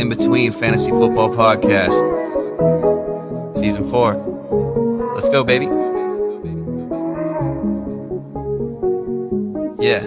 In Between Fantasy Football Podcast, Season 4. Let's go, baby. Yeah.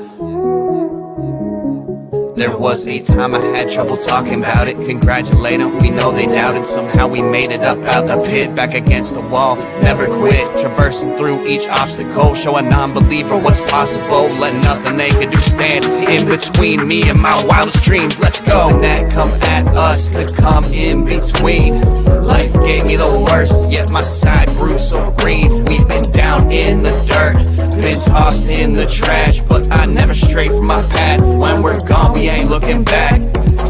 There was a time I had trouble talking about it. Congratulate them, we know they doubted. Somehow we made it up out the pit, back against the wall, never quit. Traversing through each obstacle, show a non-believer what's possible. Let nothing they could do stand in between me and my wildest dreams. Let's go. And that come at us could come in between. Life gave me the worst, yet my side grew so green. We've been down in the dirt, been tossed in the trash, but I never strayed from my path. When we're gone, we ain't looking back.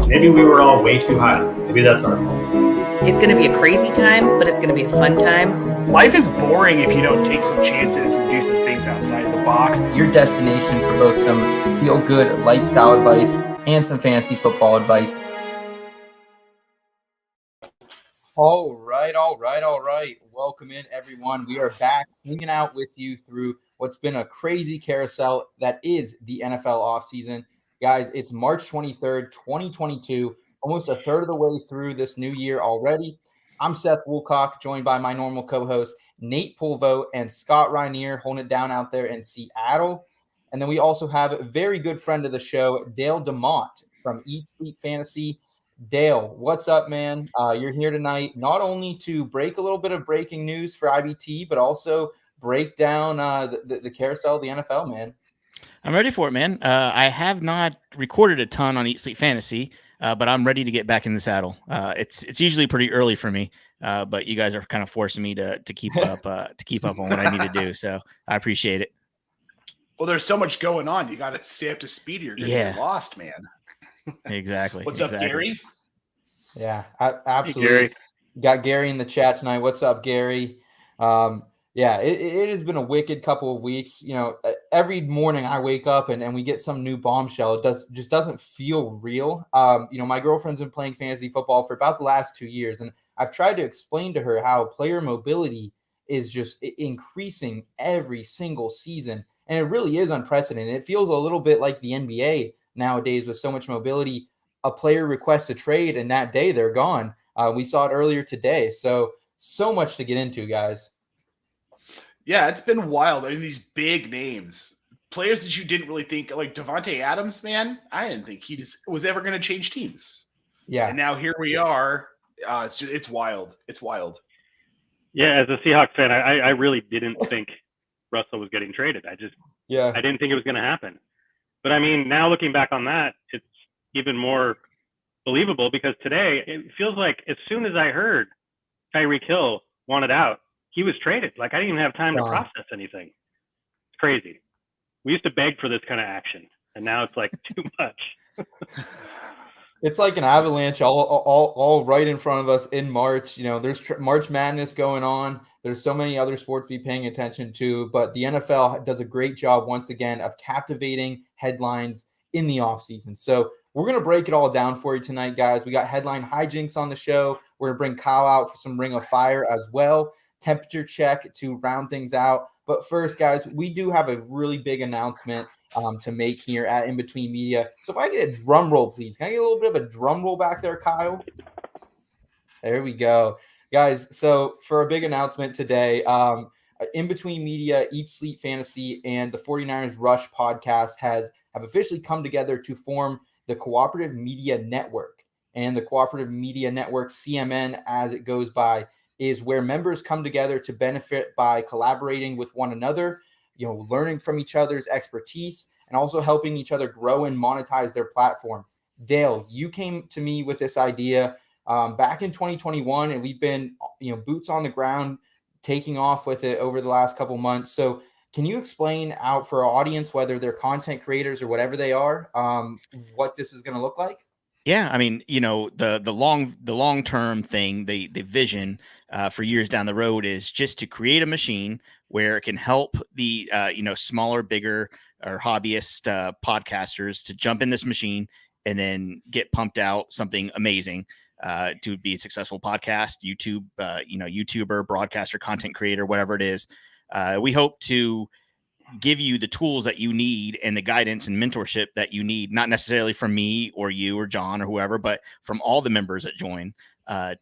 Maybe we were all way too high. Maybe that's our fault. It's going to be a crazy time, but it's going to be a fun time. Life is boring if you don't take some chances and do some things outside the box. Your destination for both some feel-good lifestyle advice and some fantasy football advice. All right. Welcome in, everyone. We are back hanging out with you through what's been a crazy carousel that is the NFL offseason. Guys, it's March 23rd, 2022, almost a third of the way through this new year already. I'm Seth Woolcock, joined by my normal co-host, Nate Pulvo and Scott Rainier, holding it down out there in Seattle. And then we also have a very good friend of the show, Dale DeMott from Eat Sleep Fantasy. Dale, what's up, man? You're here tonight not only to break a little bit of breaking news for IBT, but also break down the carousel of the NFL, man. I'm ready for it, man. I have not recorded a ton on Eat Sleep Fantasy, but I'm ready to get back in the saddle. It's usually pretty early for me, but you guys are kind of forcing me to keep up on what I need to do. So I appreciate it. Well, there's so much going on. You got to stay up to speed. You're going to get lost, man. Exactly. What's up, Gary? Yeah, absolutely. Hey, Gary. Got Gary in the chat tonight. What's up, Gary? Yeah, it has been a wicked couple of weeks. You know, every morning I wake up and we get some new bombshell. It just doesn't feel real. You know, my girlfriend's been playing fantasy football for about the last 2 years, and I've tried to explain to her how player mobility is just increasing every single season, and it really is unprecedented. It feels a little bit like the NBA nowadays with so much mobility. A player requests a trade, and that day they're gone. We saw it earlier today. So much to get into, guys. Yeah, it's been wild. I mean, these big names, players that you didn't really think, like Davante Adams, man, I didn't think he just was ever going to change teams. Yeah. And now here we are. It's wild. It's wild. Yeah, as a Seahawks fan, I really didn't think Russell was getting traded. I didn't think it was going to happen. But I mean, now looking back on that, it's even more believable because today it feels like as soon as I heard Tyreek Hill wanted out, he was traded. Like I didn't even have time to process anything. It's crazy. We used to beg for this kind of action, and now it's like too much. It's like an avalanche all right in front of us in March. You know, there's March Madness going on. There's so many other sports to be paying attention to, but the NFL does a great job once again of captivating headlines in the offseason. So we're going to break it all down for you tonight, guys. We got headline hijinks on the show. We're going to bring Kyle out for some Ring of Fire as well. Temperature check to round things out. But first, guys, we do have a really big announcement to make here at In Between Media. So if I get a drum roll, please. Can I get a little bit of a drum roll back there, Kyle? There we go. Guys, so for a big announcement today, In Between Media, Eat Sleep Fantasy, and the 49ers Rush podcast have officially come together to form the Cooperative Media Network. And the Cooperative Media Network, CMN, as it goes by, is where members come together to benefit by collaborating with one another, you know, learning from each other's expertise, and also helping each other grow and monetize their platform. Dale, you came to me with this idea back in 2021, and we've been, you know, boots on the ground, taking off with it over the last couple months. So can you explain out for our audience, whether they're content creators or whatever they are, what this is going to look like? Yeah, I mean, you know, the long term thing, the vision for years down the road is just to create a machine where it can help the smaller, bigger, or hobbyist podcasters to jump in this machine and then get pumped out something amazing to be a successful podcast, YouTuber, broadcaster, content creator, whatever it is. We hope to give you the tools that you need and the guidance and mentorship that you need, not necessarily from me or you or John or whoever, but from all the members that join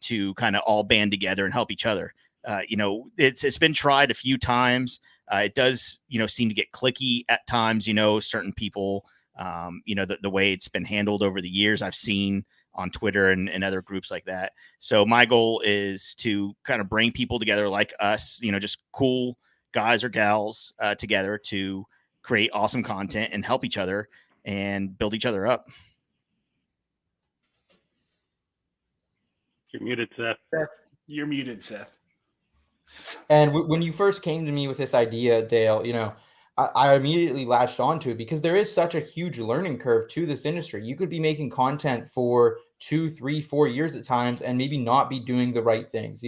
to kind of all band together and help each other. It's been tried a few times. It does, seem to get clicky at times, certain people, the way it's been handled over the years I've seen on Twitter and other groups like that. So my goal is to kind of bring people together like us, just cool guys or gals together to create awesome content and help each other and build each other up. You're muted, Seth. You're muted, Seth. And when you first came to me with this idea, Dale, I immediately latched onto it because there is such a huge learning curve to this industry. You could be making content for 2, 3, 4 years at times and maybe not be doing the right things,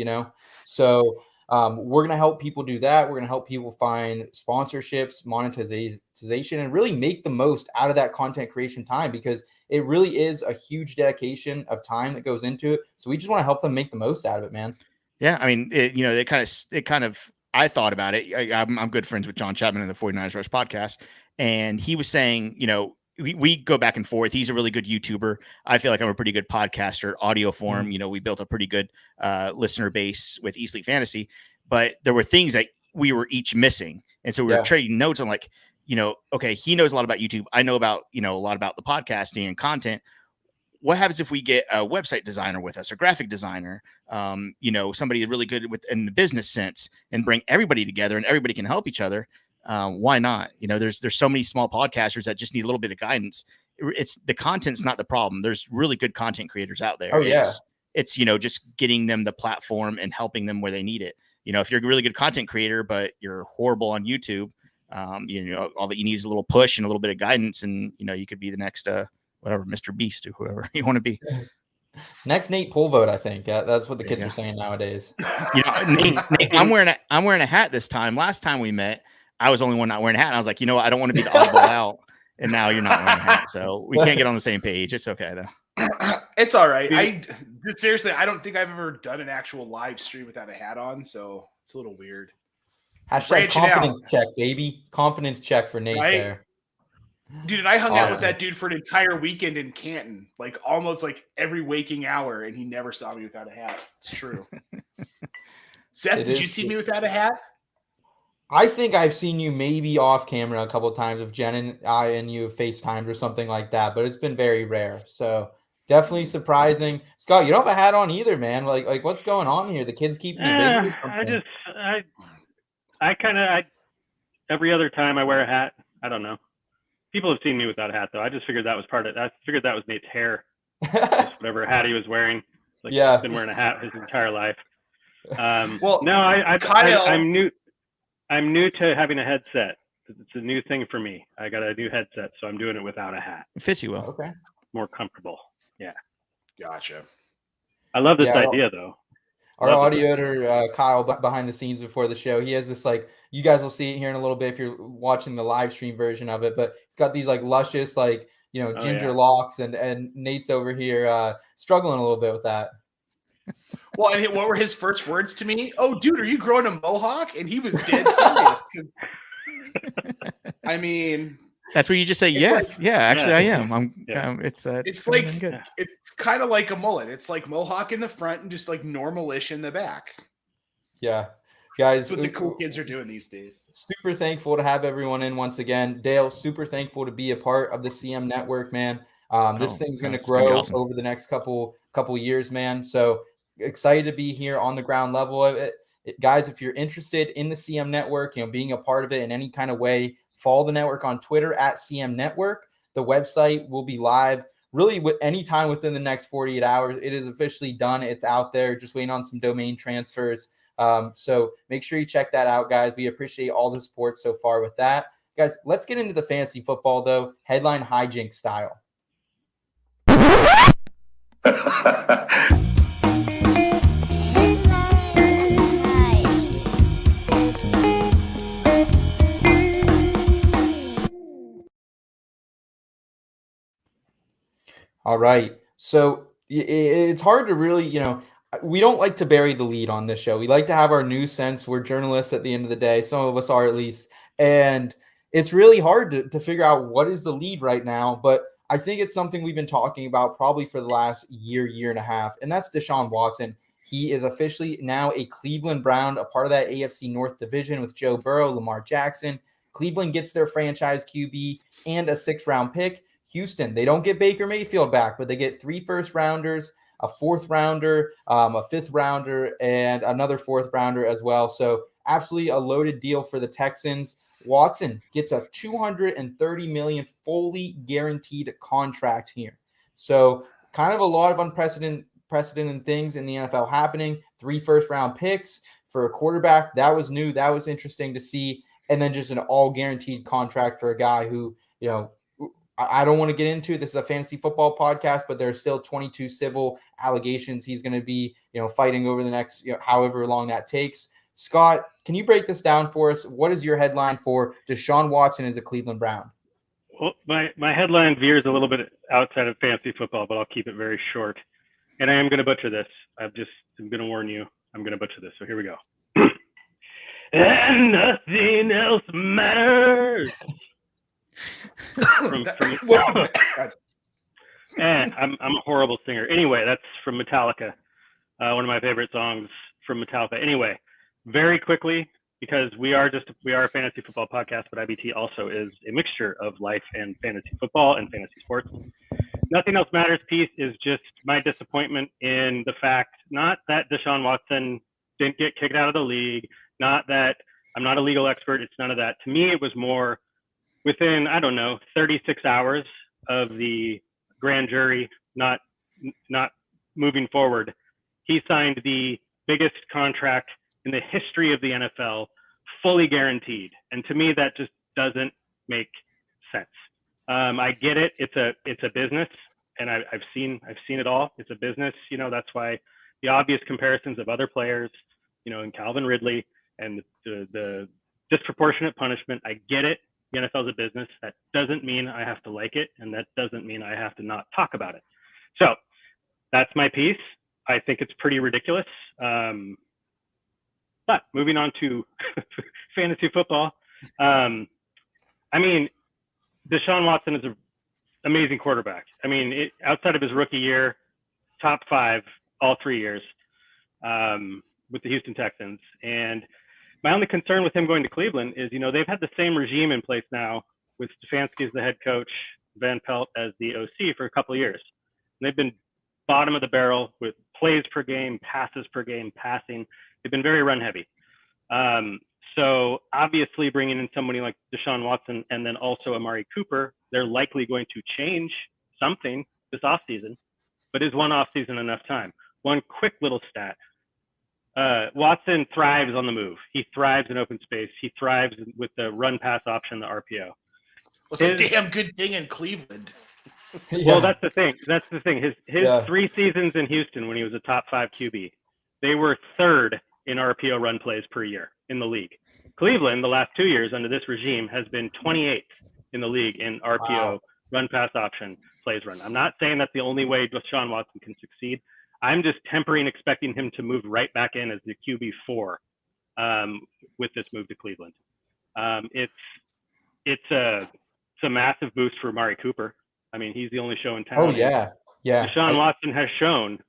So we're going to help people do that. We're going to help people find sponsorships, monetization, and really make the most out of that content creation time, because it really is a huge dedication of time that goes into it. So we just want to help them make the most out of it, man. Yeah. I mean, I thought about it. I'm good friends with John Chapman in the 49ers Rush podcast. And he was saying, we go back and forth. He's a really good YouTuber. I feel like I'm a pretty good podcaster, audio form. We built a pretty good listener base with East League Fantasy, but there were things that we were each missing. And so we were trading notes on okay, he knows a lot about YouTube. I know about, a lot about the podcasting and content. What happens if we get a website designer with us, a graphic designer, somebody really good in the business sense, and bring everybody together and everybody can help each other? Why not? There's so many small podcasters that just need a little bit of guidance. It's the content's not the problem. There's really good content creators out there. Oh, yeah. It's just getting them the platform and helping them where they need it. If you're a really good content creator, but you're horrible on YouTube, all that you need is a little push and a little bit of guidance, and you could be the next whatever, Mr. Beast or whoever you want to be. Next Nate Polvote, I think. That's what the kids are saying nowadays. Nate, I'm wearing a hat this time. Last time we met, I was the only one not wearing a hat. And I was like, I don't want to be the oddball out. And now you're not wearing a hat, so we can't get on the same page. It's okay though. It's all right. Seriously, I don't think I've ever done an actual live stream without a hat on, so it's a little weird. Hashtag confidence check, baby. Confidence check for Nate there. Dude, and I hung out with that dude for an entire weekend in Canton, almost every waking hour, and he never saw me without a hat. It's true. Seth, did you see me without a hat? I think I've seen you maybe off camera a couple of times if Jen and I and you have FaceTimed or something like that, but it's been very rare. So definitely surprising. Scott, you don't have a hat on either, man. Like what's going on here? The kids keeping you busy? I kind of every other time I wear a hat. I don't know. People have seen me without a hat, though. I just figured that was part of it. I figured that was Nate's hair. Whatever hat he was wearing. He's been wearing a hat his entire life. I'm new. I'm new to having a headset. It's a new thing for me. I got a new headset, so I'm doing it without a hat. It fits you well. Okay. More comfortable. Yeah. Gotcha. I love this idea, though. Our audio editor, Kyle, behind the scenes before the show, he has this you guys will see it here in a little bit if you're watching the live stream version of it, but he's got these luscious, ginger locks, and Nate's over here struggling a little bit with that. Well, and what were his first words to me? Oh, dude, are you growing a mohawk? And he was dead serious. I mean, that's where you just say yes. Actually, I am. It's kind of like a mullet. It's like mohawk in the front and just normal-ish in the back. Yeah, guys, that's what the cool kids are doing these days. Super thankful to have everyone in once again. Dale, super thankful to be a part of the CM Network, man. This thing's going to grow over the next couple years, man. So excited to be here on the ground level of it. Guys, if you're interested in the CM Network, being a part of it in any kind of way, follow the network on Twitter at CM Network. The website will be live really any time within the next 48 hours. It is officially done. It's out there, just waiting on some domain transfers. So make sure you check that out, guys. We appreciate all the support so far with that. Guys, let's get into the fantasy football, though, headline hijink style. All right. So it's hard to really, we don't like to bury the lead on this show. We like to have our news sense. We're journalists at the end of the day. Some of us are at least. And it's really hard to figure out what is the lead right now. But I think it's something we've been talking about probably for the last year and a half, and that's Deshaun Watson. He is officially now a Cleveland Brown, a part of that AFC North division with Joe Burrow, Lamar Jackson. Cleveland gets their franchise QB and a 6th-round pick. Houston, they don't get Baker Mayfield back, but they get 3 first-rounders, a 4th-rounder, a 5th-rounder, and another 4th-rounder as well. So absolutely a loaded deal for the Texans. Watson gets a $230 million fully guaranteed contract here. So kind of a lot of unprecedented things in the NFL happening. 3 first-round picks for a quarterback. That was new. That was interesting to see. And then just an all-guaranteed contract for a guy who, I don't want to get into. This is a fantasy football podcast, but there's still 22 civil allegations he's going to be, fighting over the next, however long that takes. Scott, can you break this down for us? What is your headline for Deshaun Watson as a Cleveland Brown? Well, my headline veers a little bit outside of fantasy football, but I'll keep it very short. And I am going to butcher this. I'm going to warn you. I'm going to butcher this. So here we go. And nothing else matters. I'm a horrible singer. Anyway, that's from Metallica. One of my favorite songs from Metallica. Anyway, very quickly, because we are a fantasy football podcast, but IBT also is a mixture of life and fantasy football and fantasy sports. Nothing else matters piece is just my disappointment in the fact, not that Deshaun Watson didn't get kicked out of the league, not that I'm not a legal expert. It's none of that. To me, it was more within, 36 hours of the grand jury not moving forward, he signed the biggest contract in the history of the NFL, fully guaranteed. And to me, that just doesn't make sense. I get it. It's a business, and I've seen it all. It's a business. That's why the obvious comparisons of other players, in Calvin Ridley and the disproportionate punishment. I get it. The NFL is a business. That doesn't mean I have to like it, and that doesn't mean I have to not talk about it. So that's my piece. I think it's pretty ridiculous. But moving on to fantasy football. Deshaun Watson is an amazing quarterback. Outside of his rookie year, top 5 all 3 years with the Houston Texans. And my only concern with him going to Cleveland is, they've had the same regime in place now with Stefanski as the head coach, Van Pelt as the OC for a couple of years. And they've been bottom of the barrel with plays per game, passes per game, passing. They've been very run heavy. So obviously bringing in somebody like Deshaun Watson and then also Amari Cooper, they're likely going to change something this offseason. But is one offseason enough time? One quick little stat. Watson thrives on the move. He thrives in open space. He thrives with the run-pass option, the RPO. It's a damn good thing in Cleveland. Well, that's the thing. His 3 seasons in Houston when he was a top 5 QB, they were 3rd in RPO run plays per year in the league. Cleveland, the last 2 years under this regime, has been 28th in the league in RPO run-pass option plays run. I'm not saying that's the only way Deshaun Watson can succeed. I'm just tempering expecting him to move right back in as the QB4 with this move to Cleveland. It's a massive boost for Amari Cooper. He's the only show in town. Oh, yeah. Yeah. Deshaun Watson has shown.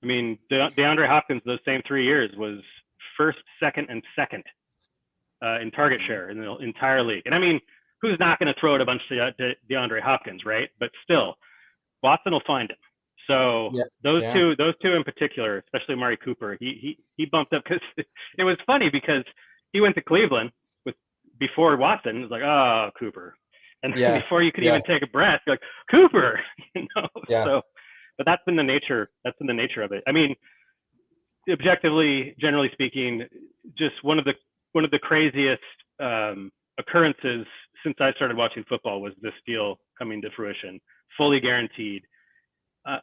DeAndre Hopkins, those same 3 years, was 1st, 2nd, and 2nd in target share in the entire league. And who's not going to throw it a bunch to DeAndre Hopkins, right? But still, Watson will find him. So those two in particular, especially Amari Cooper, he bumped up because it was funny because he went to Cleveland before Watson. It was like, oh, Cooper. And then before you could even take a breath, you're like, Cooper, So, but that's been the nature of it. Objectively, generally speaking, just one of the craziest occurrences since I started watching football was this deal coming to fruition, fully guaranteed. And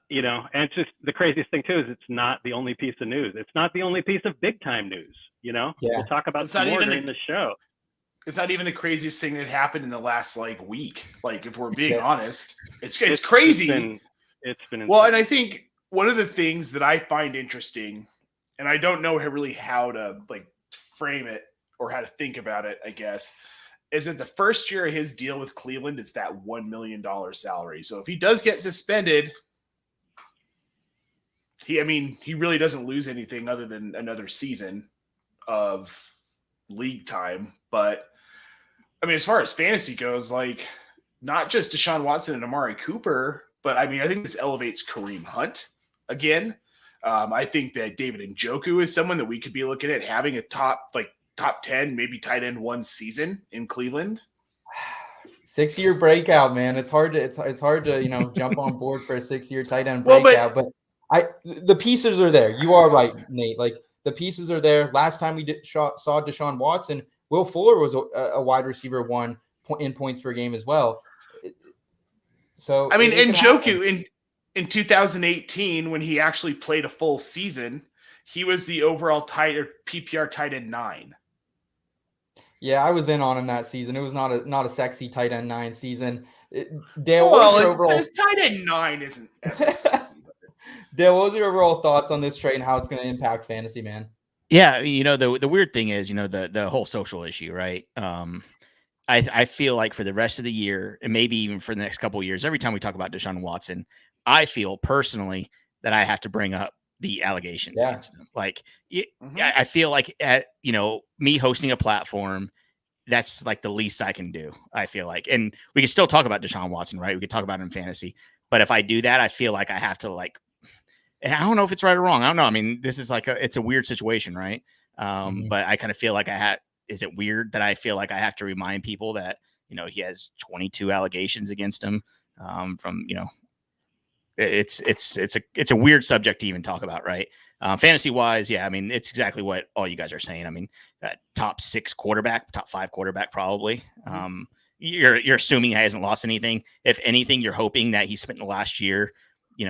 it's just the craziest thing too is it's not the only piece of news. It's not the only piece of big time news. We'll talk about some more during the show. It's not even the craziest thing that happened in the last week. If we're being honest, it's crazy. It's been well, and I think one of the things that I find interesting, and I don't know really how to frame it or how to think about it, I guess, is that the first year of his deal with Cleveland, it's that $1 million salary. So if he does get suspended, he really doesn't lose anything other than another season of league time. But I mean, as far as fantasy goes, like not just Deshaun Watson and Amari Cooper, but I mean, I think this elevates Kareem Hunt again. I think that David Njoku is someone that we could be looking at having a top 10, maybe tight end 1 season in Cleveland. 6-year breakout, man. It's hard to jump on board for a 6-year tight end breakout. But the pieces are there. You are right, Nate. Like the pieces are there. Last time we saw Deshaun Watson, Will Fuller was a wide receiver 1 in points per game as well. So I mean, Njoku in 2018, when he actually played a full season, he was the overall PPR tight end 9. Yeah, I was in on him that season. It was not a sexy tight end 9 season. Dale, his tight end 9 isn't ever sexy. Dale, what was your overall thoughts on this trade and how it's going to impact fantasy, man? Yeah, the weird thing is, the whole social issue, right? I feel like for the rest of the year, and maybe even for the next couple of years, every time we talk about Deshaun Watson, I feel personally that I have to bring up the allegations against him. Like, I feel like me hosting a platform, that's like the least I can do. I feel like, and we can still talk about Deshaun Watson, right? We could talk about him in fantasy, but if I do that, I feel like I have to and I don't know if it's right or wrong. I don't know. I mean, this is it's a weird situation, right? But I kind of feel like is it weird that I feel like I have to remind people that, he has 22 allegations against him from, it's a weird subject to even talk about, right? Fantasy wise, yeah, I mean, it's exactly what all you guys are saying. I mean, top 6 quarterback, top 5 quarterback, probably. You're assuming he hasn't lost anything. If anything, you're hoping that he spent the last year,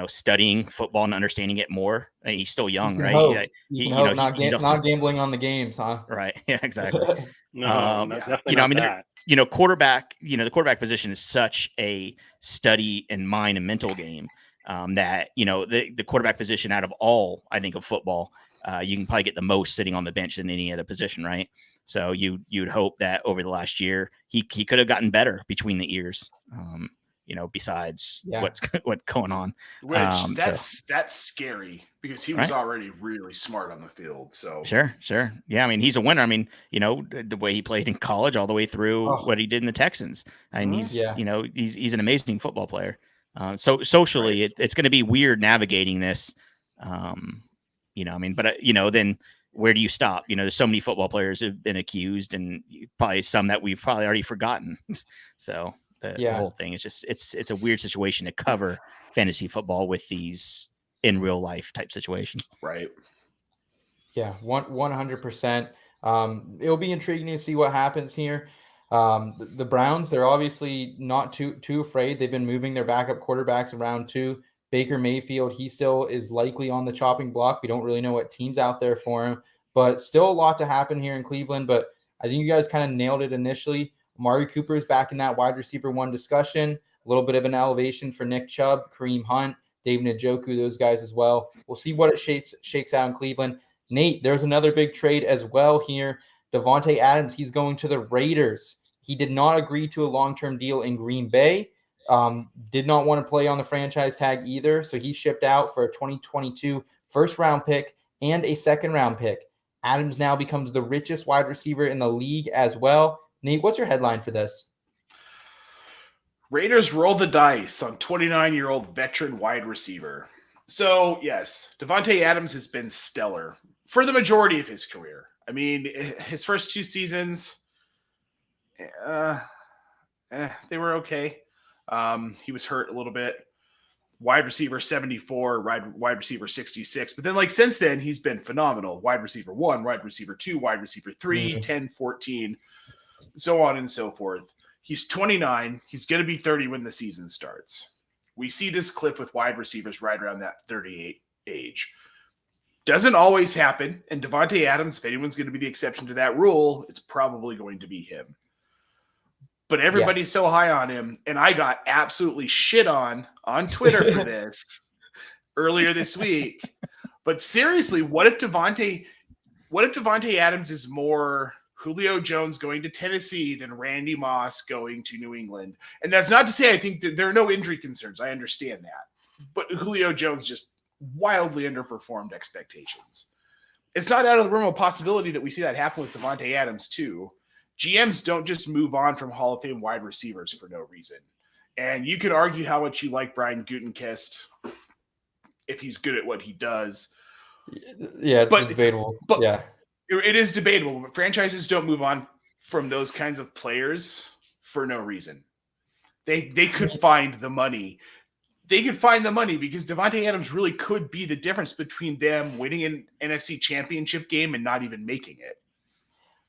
studying football and understanding it more. I mean, he's still young, right? Not gambling on the games, huh? Right. Yeah, exactly. Definitely quarterback, the quarterback position is such a study and mind and mental game that, the quarterback position out of all, I think, of football, you can probably get the most sitting on the bench than any other position, right? So you'd hope that over the last year, he could have gotten better between the ears. Besides what's going on. Which that's scary because he was already really smart on the field. So sure. Yeah. I mean, he's a winner. I mean, the way he played in college all the way through what he did in the Texans. I mean, he's an amazing football player. So socially it's going to be weird navigating this. Then where do you stop? There's so many football players who've been accused and probably some that we've probably already forgotten. So the whole thing is just it's a weird situation to cover fantasy football with these in real life type situations. Right. Yeah, 100%. It'll be intriguing to see what happens here. The Browns, they're obviously not too afraid. They've been moving their backup quarterbacks around too. Baker Mayfield, he still is likely on the chopping block. We don't really know what team's out there for him, but still a lot to happen here in Cleveland. But I think you guys kind of nailed it initially. Amari Cooper is back in that wide receiver 1 discussion. A little bit of an elevation for Nick Chubb, Kareem Hunt, David Njoku, those guys as well. We'll see what it shakes out in Cleveland. Nate, there's another big trade as well here. Davante Adams, he's going to the Raiders. He did not agree to a long-term deal in Green Bay. Did not want to play on the franchise tag either, so he shipped out for a 2022 first-round pick and a second-round pick. Adams now becomes the richest wide receiver in the league as well. Nate, what's your headline for this? Raiders roll the dice on 29-year-old veteran wide receiver. So, yes, Davante Adams has been stellar for the majority of his career. I mean, his first 2 seasons, they were okay. He was hurt a little bit. Wide receiver 74, wide receiver 66. But then, since then, he's been phenomenal. Wide receiver 1, wide receiver 2, wide receiver 3, 10, 14, so on and so forth. He's 29. He's going to be 30 when the season starts. We see this clip with wide receivers right around that 38 age. Doesn't always happen. And Davante Adams, if anyone's going to be the exception to that rule, it's probably going to be him. But everybody's so high on him, and I got absolutely shit on Twitter for this earlier this week. But seriously, what if Davante Adams is more Julio Jones going to Tennessee than Randy Moss going to New England. And that's not to say I think that there are no injury concerns. I understand that. But Julio Jones just wildly underperformed expectations. It's not out of the realm of possibility that we see that happen with Davante Adams too. GMs don't just move on from Hall of Fame wide receivers for no reason. And you could argue how much you like Brian Gutekunst if he's good at what he does. Yeah, it's debatable. But yeah. It is debatable, but franchises don't move on from those kinds of players for no reason. They could find the money. They could find the money because Davante Adams really could be the difference between them winning an NFC championship game and not even making it.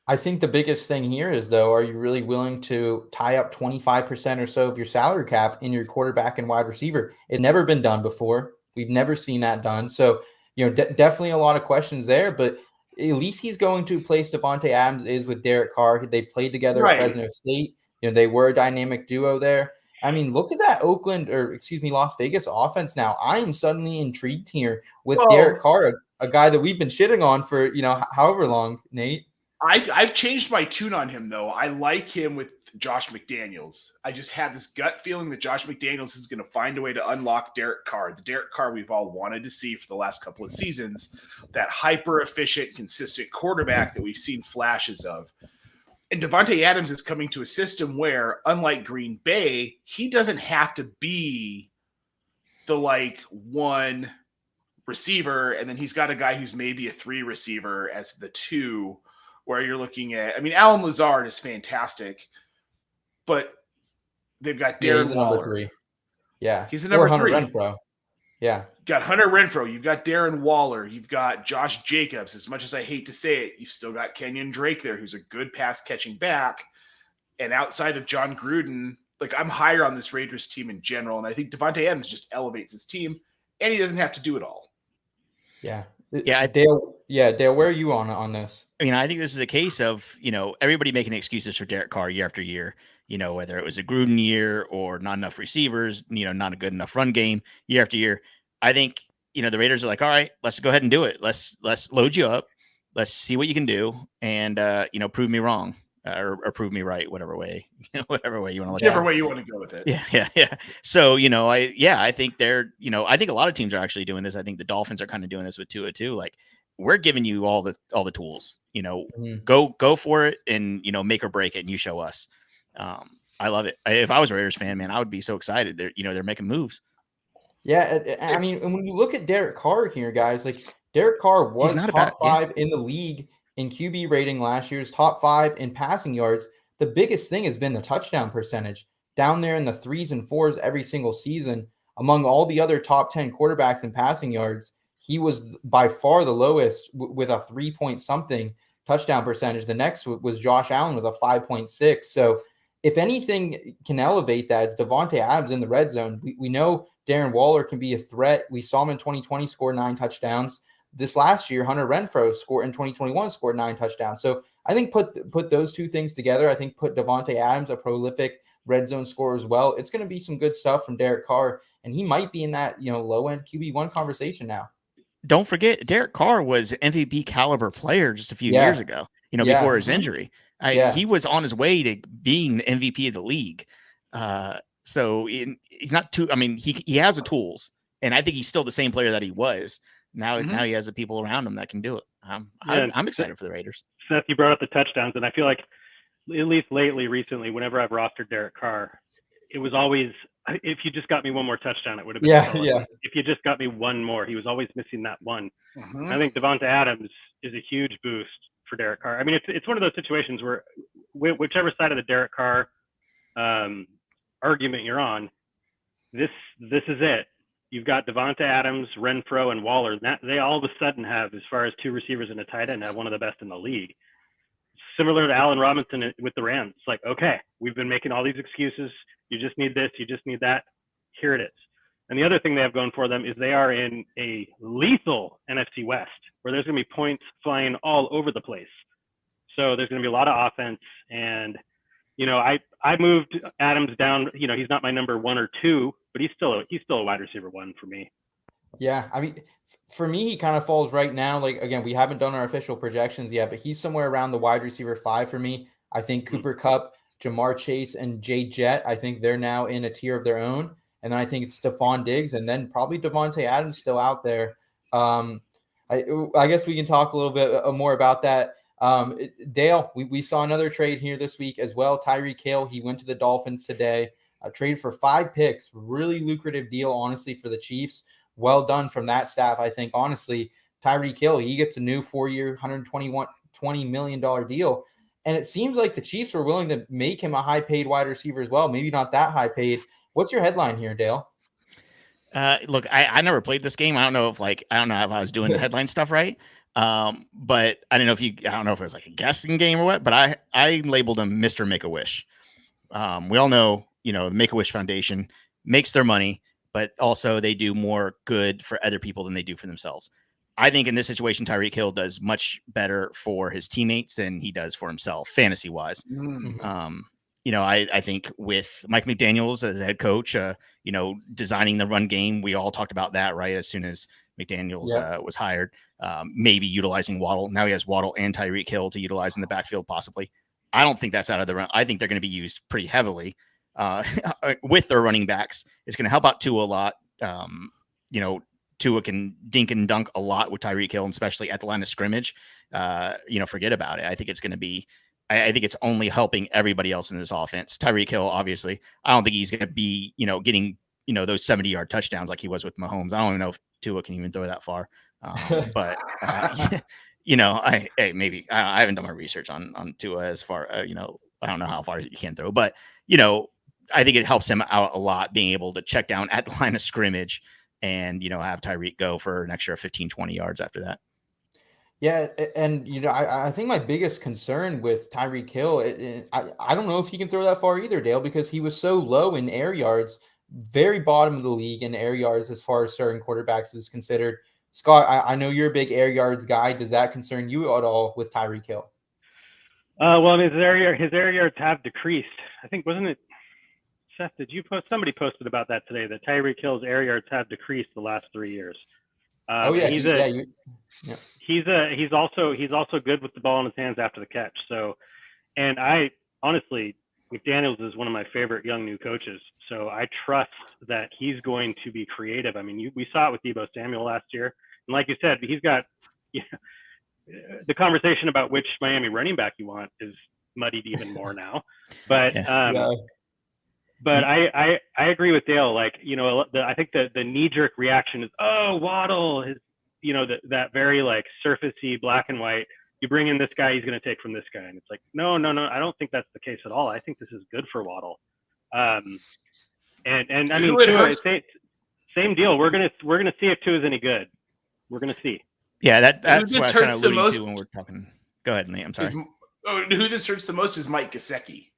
I think the biggest thing here is, though, are you really willing to tie up 25% or so of your salary cap in your quarterback and wide receiver? It's never been done before. We've never seen that done. So, definitely a lot of questions there, but at least he's going to a place Davante Adams is with Derek Carr. They've played together at Fresno State. They were a dynamic duo there. I mean, look at that Las Vegas offense now. I am suddenly intrigued here with Derek Carr, a guy that we've been shitting on for, however long, Nate. I've changed my tune on him, though. I like him with Josh McDaniels. I just have this gut feeling that Josh McDaniels is going to find a way to unlock Derek Carr, the Derek Carr we've all wanted to see for the last couple of seasons, that hyper-efficient, consistent quarterback that we've seen flashes of. And Davante Adams is coming to a system where, unlike Green Bay, he doesn't have to be the one receiver, and then he's got a guy who's maybe a 3 receiver as the 2, where you're looking at, Alan Lazard is fantastic, but they've got Darren Waller. Number 3. Yeah. He's a number 3. Renfro. Yeah. You've got Hunter Renfro. You've got Darren Waller. You've got Josh Jacobs. As much as I hate to say it, you've still got Kenyon Drake there, who's a good pass catching back. And outside of John Gruden, I'm higher on this Raiders team in general. And I think Davante Adams just elevates his team, and he doesn't have to do it all. Yeah. Yeah, Dale, where are you on this? I think this is a case of, everybody making excuses for Derek Carr year after year, whether it was a Gruden year or not enough receivers, not a good enough run game year after year. I think, the Raiders are like, all right, let's go ahead and do it. Let's load you up. Let's see what you can do and, prove me wrong or prove me right, whatever way you want to look at it. Whichever way you want to go with it. Yeah. So, I think I think a lot of teams are actually doing this. I think the Dolphins are kind of doing this with Tua too. We're giving you all the tools, go for it and, make or break it and you show us. I love it. If I was a Raiders fan, man, I would be so excited. They're making moves. Yeah. And when you look at Derek Carr here, guys, Derek Carr was top 5 in the league in QB rating last year's, top 5 in passing yards. The biggest thing has been the touchdown percentage, down there in the 3s and 4s every single season. Among all the other top 10 quarterbacks in passing yards, he was by far the lowest with a 3-point-something touchdown percentage. The next was Josh Allen with a 5.6. So if anything can elevate that, it's Davante Adams in the red zone. We know Darren Waller can be a threat. We saw him in 2020 score 9 touchdowns. This last year, Hunter Renfro in 2021 scored 9 touchdowns. So I think put those two things together. I think put Davante Adams, a prolific red zone scorer as well. It's going to be some good stuff from Derek Carr, and he might be in that low end QB1 conversation now. Don't forget, Derek Carr was MVP caliber player just a few years ago. Before his injury, he was on his way to being the MVP of the league. So he's not too. He has the tools, and I think he's still the same player that he was. Now he has the people around him that can do it. I'm excited for the Raiders. Seth, you brought up the touchdowns, and I feel like at least recently, whenever I've rostered Derek Carr, it was always, if you just got me one more touchdown, it would have been solid. Yeah. If you just got me one more, he was always missing that one. I think Davante Adams is a huge boost for Derek Carr. It's one of those situations where whichever side of the Derek Carr argument you're on, this is it. You've got Davante Adams, Renfro, and Waller. They all of a sudden have, as far as 2 receivers and a tight end, have one of the best in the league. Similar to Allen Robinson with the Rams. It's like, okay, we've been making all these excuses. You just need this. You just need that. Here it is. And the other thing they have going for them is they are in a lethal NFC West where there's going to be points flying all over the place. So there's going to be a lot of offense. And, I moved Adams down. He's not my number 1 or 2, but he's still a wide receiver 1 for me. Yeah, I mean, for me, he kind of falls right now. Like, again, we haven't done our official projections yet, but he's somewhere around the wide receiver 5 for me. I think Cooper Kupp, Jamar Chase, and Jay Jett, I think they're now in a tier of their own. And then I think it's Stephon Diggs, and then probably Davante Adams still out there. I guess we can talk a little bit more about that. Dale, we saw another trade here this week as well. Tyreek Hill, he went to the Dolphins today, traded for 5 picks. Really lucrative deal, honestly, for the Chiefs. Well done from that staff, I think. Honestly, Tyreek Hill, he gets a new 4-year, $120 million deal. And it seems like the Chiefs were willing to make him a high-paid wide receiver as well. Maybe not that high-paid. What's your headline here, Dale? Look, I never played this game. I don't know if I was doing the headline stuff right. But I don't know if it was like a guessing game or what, but I labeled him Mr. Make-A-Wish. We all know, the Make-A-Wish Foundation makes their money, but also they do more good for other people than they do for themselves. I think in this situation, Tyreek Hill does much better for his teammates than he does for himself, fantasy wise. I think with Mike McDaniels as head coach, designing the run game, we all talked about that, right? As soon as McDaniels was hired, maybe utilizing Waddle. Now he has Waddle and Tyreek Hill to utilize in the backfield, possibly. I don't think that's out of the run. I think they're going to be used pretty heavily with their running backs. It's going to help out Tua a lot. Tua can dink and dunk a lot with Tyreek Hill, and especially at the line of scrimmage. Forget about it. I think it's going to be. I think it's only helping everybody else in this offense. Tyreek Hill, obviously, I don't think he's going to be, getting, those 70-yard touchdowns like he was with Mahomes. I don't even know if Tua can even throw that far. Maybe I haven't done my research on Tua as far, I don't know how far he can throw, but, I think it helps him out a lot being able to check down at the line of scrimmage and, have Tyreek go for an extra 15, 20 yards after that. Yeah, and I think my biggest concern with Tyreek Hill, I don't know if he can throw that far either, Dale, because he was so low in air yards, very bottom of the league in air yards as far as starting quarterbacks is considered. Scott, I know you're a big air yards guy. Does that concern you at all with Tyreek Hill? Well, his air yards have decreased. I think, wasn't it, Seth, did you post? Somebody posted about that today, that Tyreek Hill's air yards have decreased the last 3 years. He's also good with the ball in his hands after the catch. So, and I honestly, McDaniels is one of my favorite young new coaches. So I trust that he's going to be creative. I mean, we saw it with Deebo Samuel last year, and like you said, he's got the conversation about which Miami running back you want is muddied even more now. But But I agree with Dale. Like, I think the knee-jerk reaction is, oh, Waddle is, that very like surfacey black and white. You bring in this guy, he's going to take from this guy, and it's like, no. I don't think that's the case at all. I think this is good for Waddle. And I mean, Tua, same deal. We're gonna see if Tua is any good. We're gonna see. Yeah, that's what I was kind of alluding to when we're talking. Go ahead, Nate. I'm sorry. Who this hurts the most is Mike Gesicki.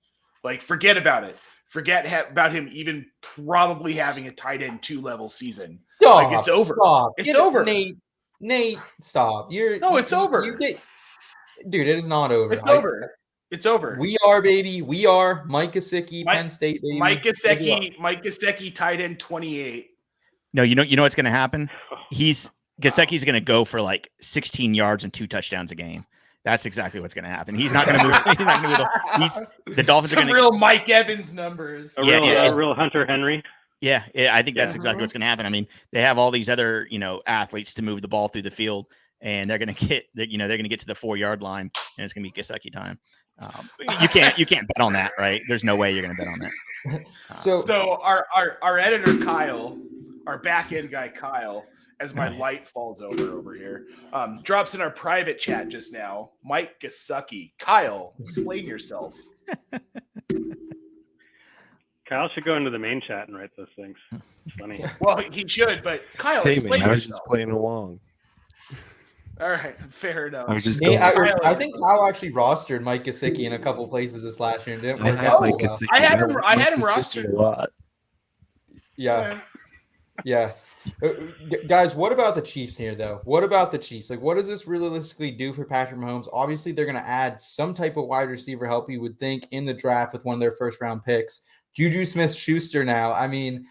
Like, forget about it. Forget about him even probably having a tight end 2-level season. Stop, it's over. Stop. It's over. Nate, stop. It's over. Dude, it is not over. It's over. It's over. We are, baby. We are. Mike Gesicki, Penn State, baby. Mike Gesicki, tight end 28. No, you know what's going to happen? Gesicki's going to go for like 16 yards and 2 touchdowns a game. That's exactly what's going to happen. He's not going to move. He's not going to move. The Dolphins are going to real Mike Evans numbers. A real Hunter Henry. Yeah, I think that's exactly what's going to happen. I mean, they have all these other athletes to move the ball through the field, and they're going to get they're going to get to the 4-yard line, and it's going to be Gesicki time. You can't bet on that, right? There's no way you're going to bet on that. So our editor Kyle, our back end guy Kyle, as my light falls over here, drops in our private chat just now. Mike Gesicki. Kyle, explain yourself. Kyle should go into the main chat and write those things. It's funny. Well, he should, but Kyle, explain yourself. I was just playing along. All right, fair enough. I think Kyle actually rostered Mike Gesicki in a couple places this last year and didn't work out. I had him rostered a lot. Yeah. Guys, what about the Chiefs here, though? What about the Chiefs? Like, what does this realistically do for Patrick Mahomes? Obviously, they're going to add some type of wide receiver help, you would think, in the draft with one of their first-round picks. Juju Smith-Schuster now. I mean,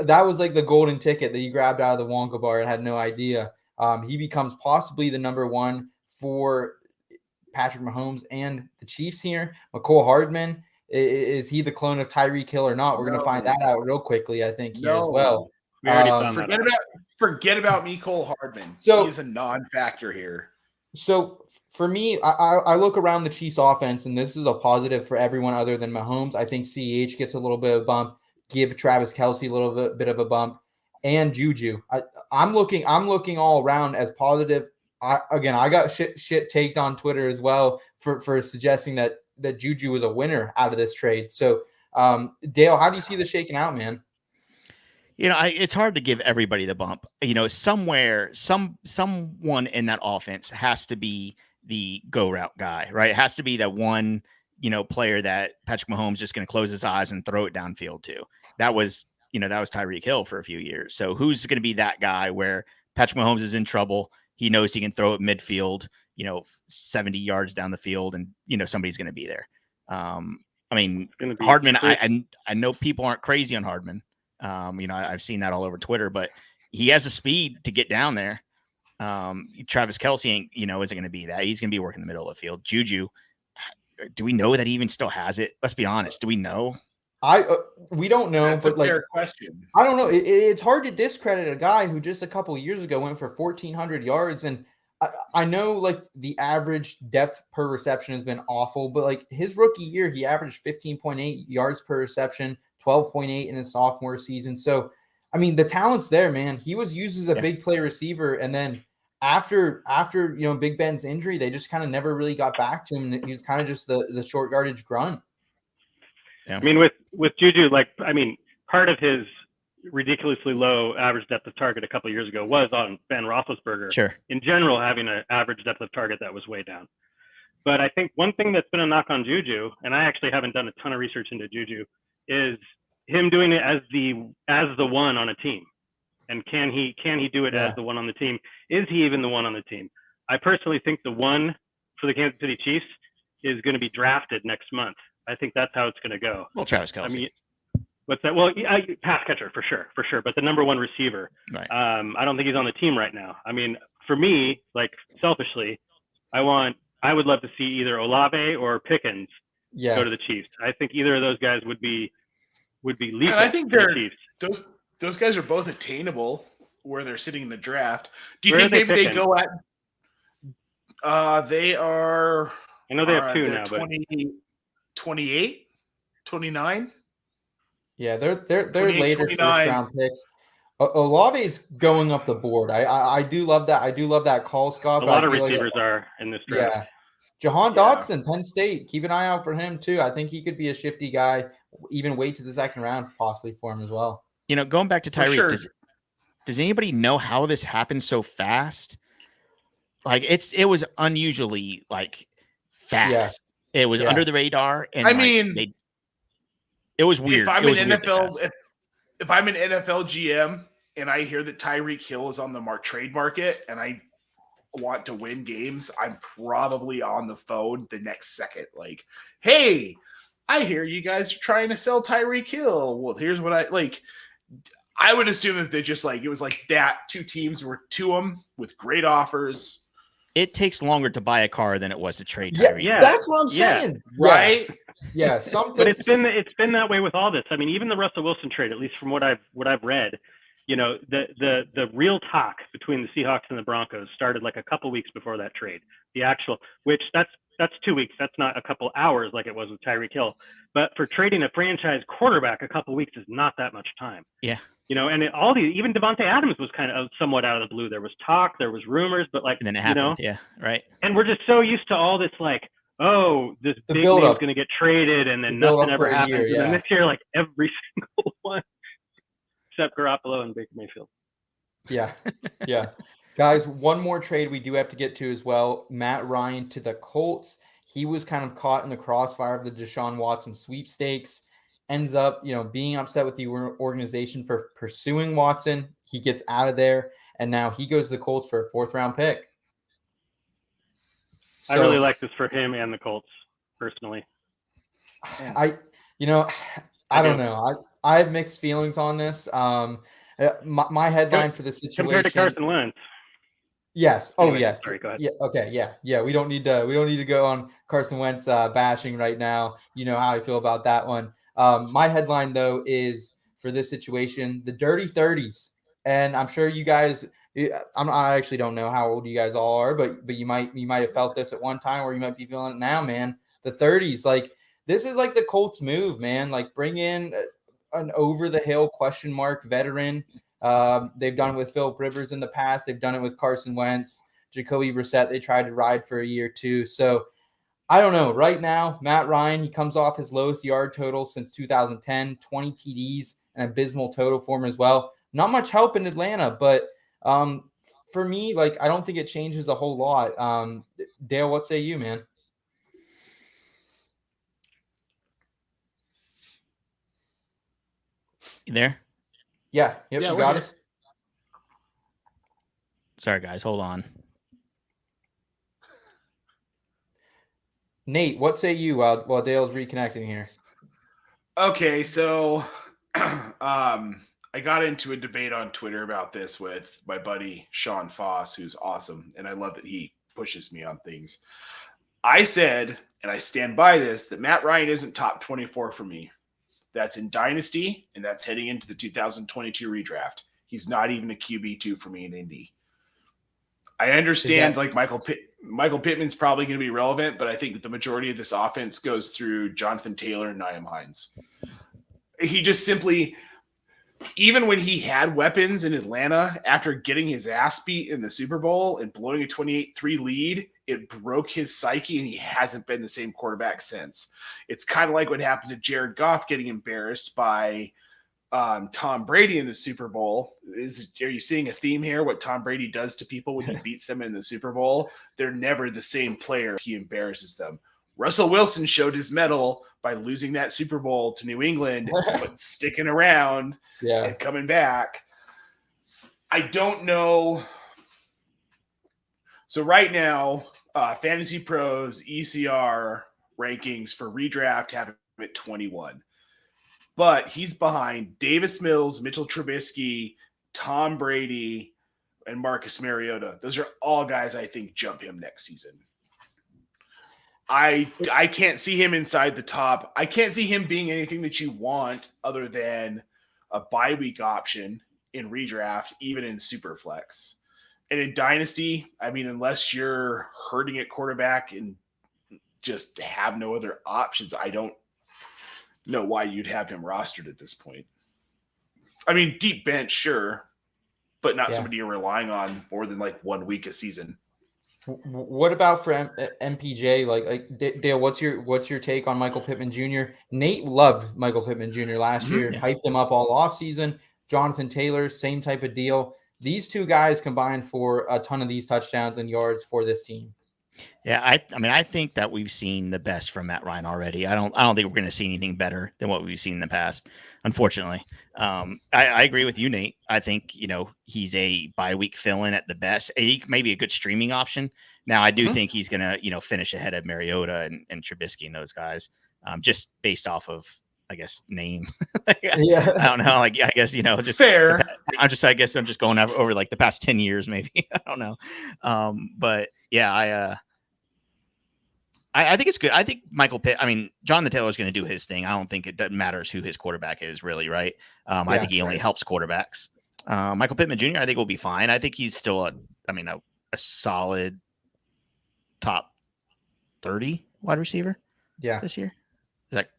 that was like the golden ticket that you grabbed out of the Wonka bar and had no idea. He becomes possibly the number one for Patrick Mahomes and the Chiefs here. McCole Hardman, is he the clone of Tyreek Hill or not? We're going to find that out real quickly, I think, here as well. We already found that out. Forget about Mecole Hardman. So he's a non-factor here. So for me, I look around the Chiefs offense, and this is a positive for everyone other than Mahomes. I think CH gets a little bit of a bump, give Travis Kelce a little bit of a bump, and Juju. I'm looking all around as positive. I got shit taked on Twitter as well for suggesting that Juju was a winner out of this trade. So Dale, how do you see this shaking out, man? It's hard to give everybody the bump. Somewhere, someone in that offense has to be the go route guy, right? It has to be that one, player that Patrick Mahomes just going to close his eyes and throw it downfield to. That was Tyreek Hill for a few years. So who's going to be that guy where Patrick Mahomes is in trouble? He knows he can throw it midfield, 70 yards down the field, and somebody's going to be there. Hardman. I know people aren't crazy on Hardman. I've seen that all over Twitter, but he has the speed to get down there. Travis Kelce isn't going to be that. He's going to be working in the middle of the field. Juju, do we know that he even still has it? Let's be honest. Do we know? We don't know. That's a fair question. I don't know. It's hard to discredit a guy who just a couple of years ago went for 1,400 yards. And I know like the average depth per reception has been awful, but like his rookie year, he averaged 15.8 yards per reception, 12.8 in his sophomore season. So, the talent's there, man. He was used as a big play receiver. And then after Big Ben's injury, they just kind of never really got back to him. And he was kind of just the short yardage grunt. Yeah. With Juju, part of his ridiculously low average depth of target a couple of years ago was on Ben Roethlisberger. Sure. In general, having an average depth of target that was way down. But I think one thing that's been a knock on Juju, and I actually haven't done a ton of research into Juju, is him doing it as the one on a team. And can he do it as the one on the team? Is he even the one on the team? I personally think the one for the Kansas City Chiefs is going to be drafted next month. I think that's how it's going to go. Well, Travis Kelce. What's that? Well, pass catcher for sure. But the number one receiver. Right. I don't think he's on the team right now. For me, selfishly, I would love to see either Olave or Pickens go to the Chiefs. I think either of those guys would be lethal. And I think those guys are both attainable where they're sitting in the draft. Do you think maybe they go at? They are. I know they have two now, 28, 29. Yeah, they're later first round picks. Olave's going up the board. I do love that. I do love that call, Scott. A lot of receivers are in this draft. Yeah. Jahan Dotson, Penn State. Keep an eye out for him too. I think he could be a shifty guy. Even wait to the second round possibly for him as well. Going back to Tyreek, does anybody know how this happened so fast? It was unusually fast. Yeah. It was under the radar, and it was weird. If I'm an NFL GM and I hear that Tyreek Hill is on the trade market and I want to win games, I'm probably on the phone the next second. Hey, I hear you guys are trying to sell Tyreek Hill. Well, here's what I would assume that they just it was that. Two teams were to them with great offers. It takes longer to buy a car than it was to trade Tyreek. Yeah, that's what I'm saying. Right? Yeah, something. But it's been that way with all this. Even the Russell Wilson trade, at least from what I've read, the real talk between the Seahawks and the Broncos started a couple weeks before that trade. The actual, which that's 2 weeks. That's not a couple hours like it was with Tyreek Hill. But for trading a franchise quarterback, a couple weeks is not that much time. Yeah. And even Davante Adams was kind of somewhat out of the blue. There was talk, there was rumors, but and then it happened. Yeah, right. And we're just so used to all this this big name's going to get traded, and then nothing ever happens. And then this year, every single one except Garoppolo and Baker Mayfield. Yeah, yeah. Guys, one more trade we do have to get to as well. Matt Ryan to the Colts. He was kind of caught in the crossfire of the Deshaun Watson sweepstakes. Ends up, being upset with the organization for pursuing Watson. He gets out of there, and now he goes to the Colts for a 4th-round pick. I really like this for him and the Colts, personally. I don't know. I have mixed feelings on this. My headline for the situation compared to Carson Wentz. Yes. Oh, anyway, yes. Sorry, go ahead. Yeah. Okay. Yeah. We don't need to go on Carson Wentz bashing right now. You know how I feel about that one. My headline though is for this situation, the dirty 30s, and I'm sure you guys. I actually don't know how old you guys all are, but you might have felt this at one time, or you might be feeling it now, man. The 30s, like this is like the Colts move, man. Like bring in an over the hill question mark veteran. They've done it with Philip Rivers in the past. They've done it with Carson Wentz, Jacoby Brissett. They tried to ride for a year too. So I don't know. Right now, Matt Ryan, he comes off his lowest yard total since 2010, 20 TDs, and abysmal total form as well. Not much help in Atlanta, but for me, like I don't think it changes a whole lot. Dale, what say you, man? You there? Yeah. Yep. Yeah, you we're got here. us. Sorry, guys. Hold on. Nate, what say you while Dale's reconnecting here? Okay, so I got into a debate on Twitter about this with my buddy Sean Foss, who's awesome, and I love that he pushes me on things. I said, and I stand by this, that Matt Ryan isn't top 24 for me. That's in Dynasty, and that's heading into the 2022 redraft. He's not even a QB2 for me in Indy. I understand, like Michael Pittman's probably going to be relevant, but I think that the majority of this offense goes through Jonathan Taylor and Nyheim Hines. He just simply, even when he had weapons in Atlanta, after getting his ass beat in the Super Bowl and blowing a 28-3 lead, it broke his psyche, and he hasn't been the same quarterback since. It's kind of like what happened to Jared Goff getting embarrassed by Tom Brady in the Super Bowl. Are you seeing a theme here? What Tom Brady does to people when he beats them in the Super Bowl? They're never the same player if he embarrasses them. Russell Wilson showed his mettle by losing that Super Bowl to New England, but sticking around and coming back. I don't know. So right now, Fantasy Pros ECR rankings for redraft have him at 21. But he's behind Davis Mills, Mitchell Trubisky, Tom Brady, and Marcus Mariota. Those are all guys I think jump him next season. I can't see him inside the top. I can't see him being anything that you want other than a bye week option in redraft, even in Superflex. And in Dynasty, I mean, unless you're hurting at quarterback and just have no other options, I don't know why you'd have him rostered at this point. I mean, deep bench, sure, but not somebody you're relying on more than like 1 week a season. What about for MPJ? Like Dale, what's your take on Michael Pittman Jr.? Nate loved Michael Pittman Jr. last year, hyped him up all offseason. Jonathan Taylor, same type of deal. These two guys combined for a ton of these touchdowns and yards for this team. Yeah, I think that we've seen the best from Matt Ryan already. I don't think we're going to see anything better than what we've seen in the past, unfortunately. I agree with you, Nate. I think, he's a bye week fill-in at the best. Maybe a good streaming option. Now, I do think he's going to, finish ahead of Mariota and Trubisky and those guys, just based off of, I guess, name. I don't know. Like, I guess, just fair. I'm just going over like the past 10 years, maybe. I don't know. But yeah, I think it's good. I think Jonathan Taylor is going to do his thing. I don't think it doesn't matter who his quarterback is, really, right? I think he only helps quarterbacks. Michael Pittman Jr., I think, will be fine. I think he's still a solid top 30 wide receiver. Yeah, this year.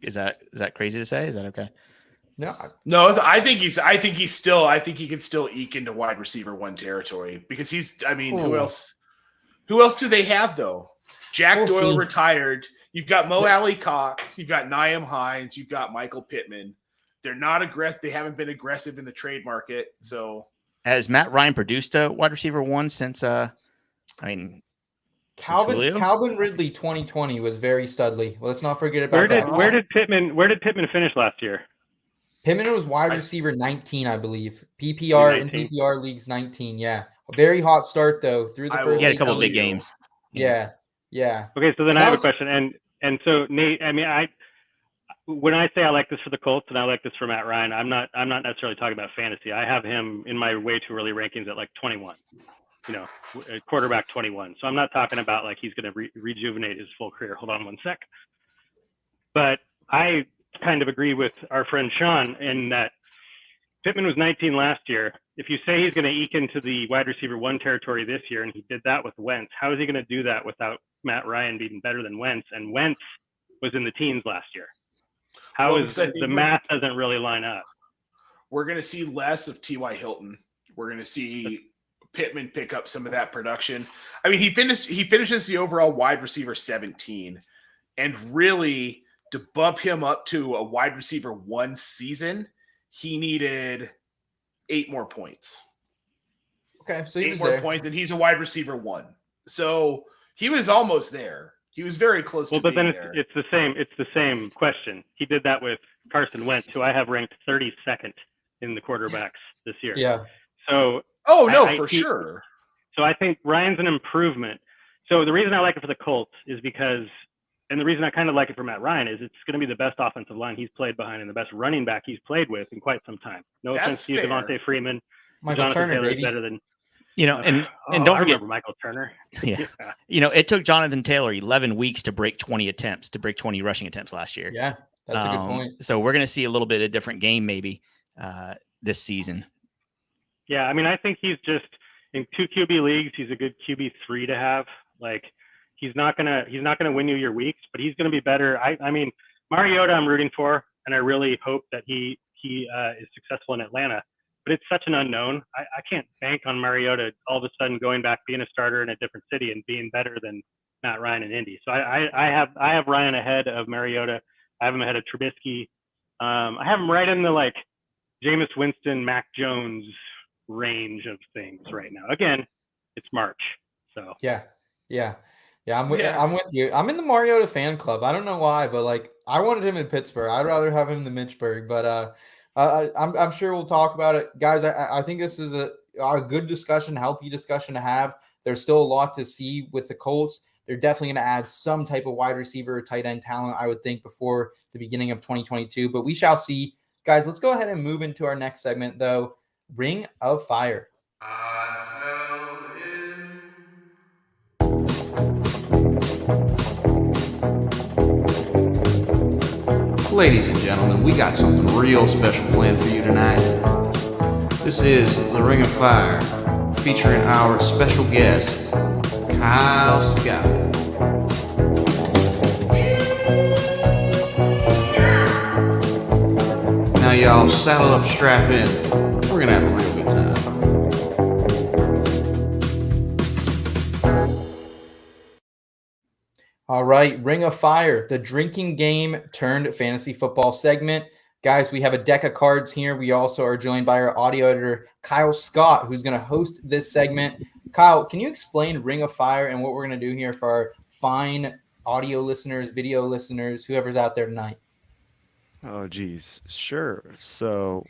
Is that crazy to say? Is that okay? No. I think he can still eke into wide receiver 1 territory because who else do they have though? Jack Doyle retired. You've got Mo Alley Cox. You've got Nyheim Hines. You've got Michael Pittman. They're not aggressive. They haven't been aggressive in the trade market. So has Matt Ryan produced a wide receiver 1 since? Calvin Ridley 2020 was very studly. Let's not forget about Where did Pittman finish last year? Pittman was wide receiver 19, I believe. PPR in PPR leagues 19. Yeah, a very hot start though through the first. He had a couple of big games. Yeah. Okay, so then I have a question, and so Nate, when I say I like this for the Colts and I like this for Matt Ryan, I'm not necessarily talking about fantasy. I have him in my way too early rankings at like 21, quarterback 21. So I'm not talking about like he's going to rejuvenate his full career. Hold on one sec. But I kind of agree with our friend Sean in that Pittman was 19 last year. If you say he's going to eke into the wide receiver 1 territory this year, and he did that with Wentz, how is he going to do that without Matt Ryan being better than Wentz? And Wentz was in the teens last year. The math doesn't really line up. We're going to see less of T.Y. Hilton. We're going to see Pittman pick up some of that production. I mean, he finishes the overall wide receiver 17, and really to bump him up to a wide receiver 1 season, he needed 8 more points. Okay, so 8 more points, and he's a wide receiver 1. So he was almost there. He was very close to being there. Well, but then it's the same question. He did that with Carson Wentz, who I have ranked 32nd in the quarterbacks this year. Yeah. So sure. So I think Ryan's an improvement. So the reason I like it for the Colts is because, and the reason I kind of like it for Matt Ryan is it's going to be the best offensive line he's played behind and the best running back he's played with in quite some time. No offense to Devontae Freeman. Michael Turner, Taylor baby. is better than. And don't forget Michael Turner. Yeah. It took Jonathan Taylor 11 weeks to break 20 rushing attempts last year. Yeah, that's a good point. So we're going to see a little bit of different game maybe this season. Yeah, I mean, I think he's just in 2 QB leagues. He's a good QB3 to have. Like, he's not gonna win you your weeks, but he's gonna be better. I mean, Mariota, I'm rooting for, and I really hope that he is successful in Atlanta. But it's such an unknown. I can't bank on Mariota all of a sudden going back, being a starter in a different city and being better than Matt Ryan in Indy. So I have Ryan ahead of Mariota. I have him ahead of Trubisky. I have him right in the like Jameis Winston, Mac Jones range of things right now. Again, it's March, so yeah. I'm with you. I'm in the Mariota fan club. I don't know why, but like I wanted him in Pittsburgh. I'd rather have him in Mitchburg, but I'm sure we'll talk about it, guys. I think this is a good discussion, healthy discussion to have. There's still a lot to see with the Colts. They're definitely going to add some type of wide receiver or tight end talent, I would think, before the beginning of 2022. But we shall see, guys. Let's go ahead and move into our next segment, though. Ring of Fire. Ladies and gentlemen, we got something real special planned for you tonight. This is the Ring of Fire, featuring our special guest, Kyle Scott. Now y'all saddle up, strap in. We're gonna have a real good time. All right, Ring of Fire, the drinking game turned fantasy football segment. Guys, we have a deck of cards here. We also are joined by our audio editor, Kyle Scott, who's going to host this segment. Kyle, can you explain Ring of Fire and what we're going to do here for our fine audio listeners, video listeners, whoever's out there tonight? Oh, geez. Sure. So,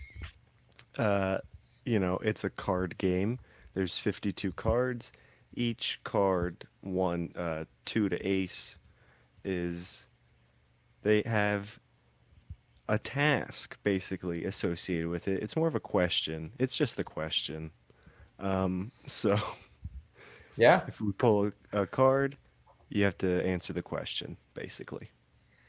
it's a card game. There's 52 cards. Each card, 2 to ace, they have a task basically associated with it. It's more of a question. It's just a question. So yeah, if we pull a card, you have to answer the question basically.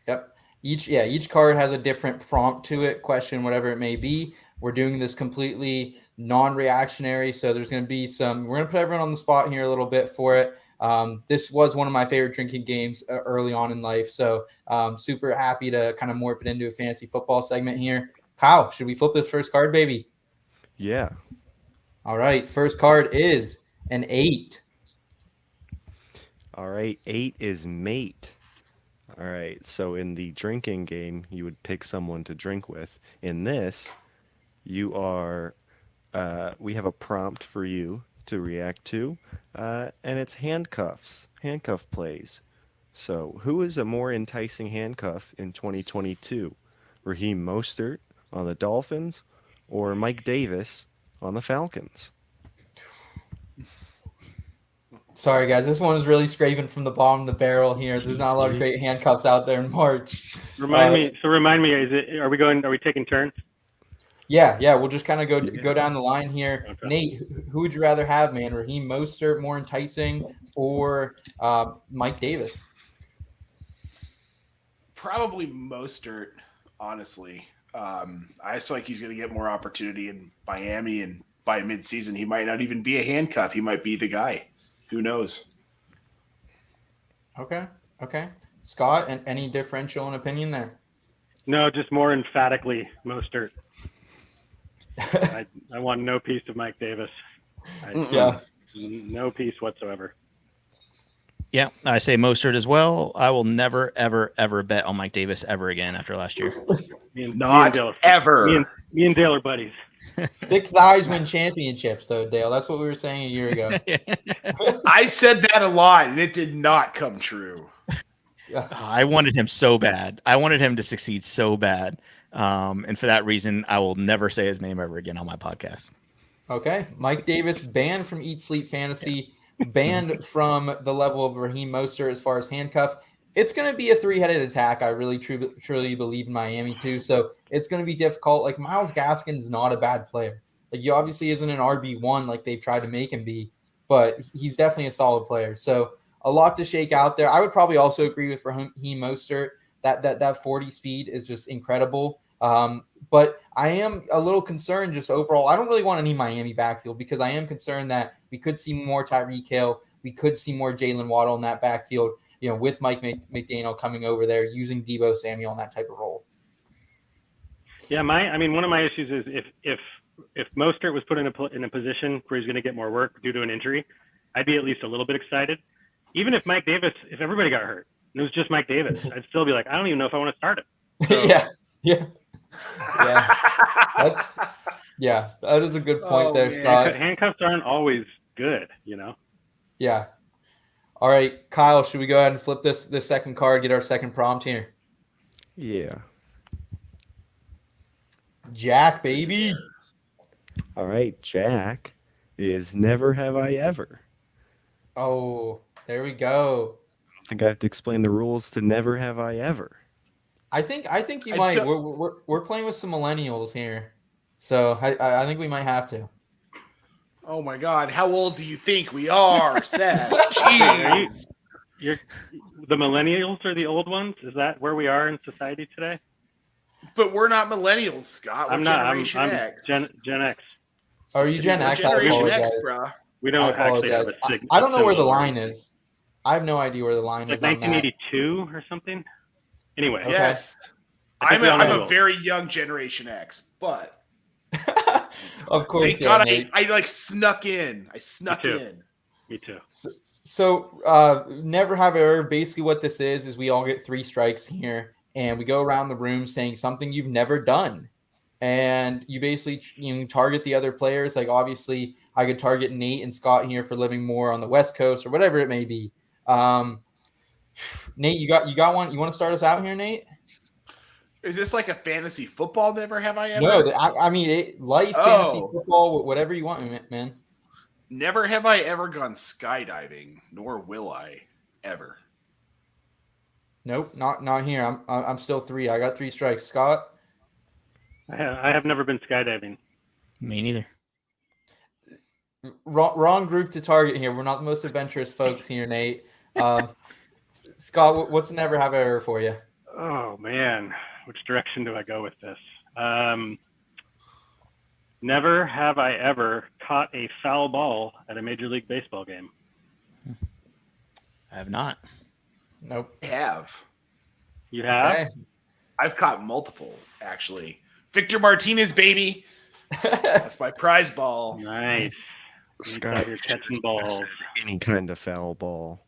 Yep. Each card has a different prompt to it, question, whatever it may be. We're doing this completely non-reactionary, so there's going to be we're going to put everyone on the spot here a little bit for it. This was one of my favorite drinking games early on in life, so super happy to kind of morph it into a fantasy football segment here. Kyle, should we flip this first card, baby? Yeah. All right, first card is an 8. All right, 8 is mate. All right, so in the drinking game, you would pick someone to drink with. In this, we have a prompt for you to react to, and it's handcuffs, handcuff plays. So who is a more enticing handcuff in 2022? Raheem Mostert on the Dolphins or Mike Davis on the Falcons? Sorry, guys. This one is really scraping from the bottom of the barrel here. There's not a lot of great handcuffs out there in March. Remind me. Are we taking turns? Yeah. We'll just kind of go down the line here. Okay. Nate, who would you rather have, man? Raheem Mostert, more enticing, or Mike Davis? Probably Mostert, honestly. I just feel like he's going to get more opportunity in Miami, and by midseason, he might not even be a handcuff. He might be the guy. Who knows? Okay. Scott, and any differential in opinion there? No, just more emphatically Mostert. I want no piece of Mike Davis. No piece whatsoever. Yeah, I say Mostert as well. I will never, ever, ever bet on Mike Davis ever again after last year. Not ever. Me and Dale are buddies. 6 Heisman championships, though, Dale. That's what we were saying a year ago. I said that a lot, and it did not come true. I wanted him so bad. I wanted him to succeed so bad. And for that reason, I will never say his name ever again on my podcast. Okay. Mike Davis banned from Eat Sleep Fantasy, banned from the level of Raheem Mostert as far as handcuff. It's going to be a 3-headed attack. I really truly believe in Miami too. So it's going to be difficult. Like Myles Gaskin's not a bad player. Like he obviously isn't an RB1 like they've tried to make him be, but he's definitely a solid player. So a lot to shake out there. I would probably also agree with Raheem Mostert that 40 speed is just incredible. But I am a little concerned just overall. I don't really want any Miami backfield because I am concerned that we could see more Tyreek Hill. We could see more Jalen Waddle in that backfield, with Mike McDaniel coming over there, using Deebo Samuel in that type of role. Yeah, one of my issues is if Mostert was put in a position where he's going to get more work due to an injury, I'd be at least a little bit excited. Even if if everybody got hurt and it was just Mike Davis, I'd still be like, I don't even know if I want to start him. So, Yeah. That is a good point there, Scott. Handcuffs aren't always good, Yeah. All right, Kyle, should we go ahead and flip this second card, get our second prompt here? Yeah. Jack, baby. All right, Jack is never have I ever. Oh, there we go. I think I have to explain the rules to never have I ever. I think you might. We're playing with some millennials here, so I think we might have to. Oh my God! How old do you think we are, Seth? Jeez. You're the millennials are the old ones. Is that where we are in society today? But we're not millennials, Scott. We're Generation X. Gen X. Oh, are you Gen X? Generation X, bro. We don't actually have a I don't know where the line is. I have no idea where the line is. Like 1982 or something. Anyway. Yes. I'm a very young Generation X, but of course. Thank God I snuck in. I snuck in. Me too. So never have I ever. Basically, what this is we all get 3 strikes here, and we go around the room saying something you've never done, and you basically target the other players. Like obviously, I could target Nate and Scott here for living more on the West Coast or whatever it may be. Nate, you got one? You want to start us out here, Nate? Is this like a fantasy football? Never have I ever? No, fantasy football, whatever you want, man. Never have I ever gone skydiving, nor will I ever. Nope, not here. I'm still 3. I got 3 strikes. Scott? I have never been skydiving. Me neither. Wrong group to target here. We're not the most adventurous folks here, Nate. Scott, what's never have I ever for you? Oh man, which direction do I go with this? Never have I ever caught a foul ball at a Major League Baseball game. I have not. Nope. I have. You have? Okay. I've caught multiple, actually. Victor Martinez, baby. That's my prize ball. Nice. Scott, you're catching balls. Any kind of foul ball.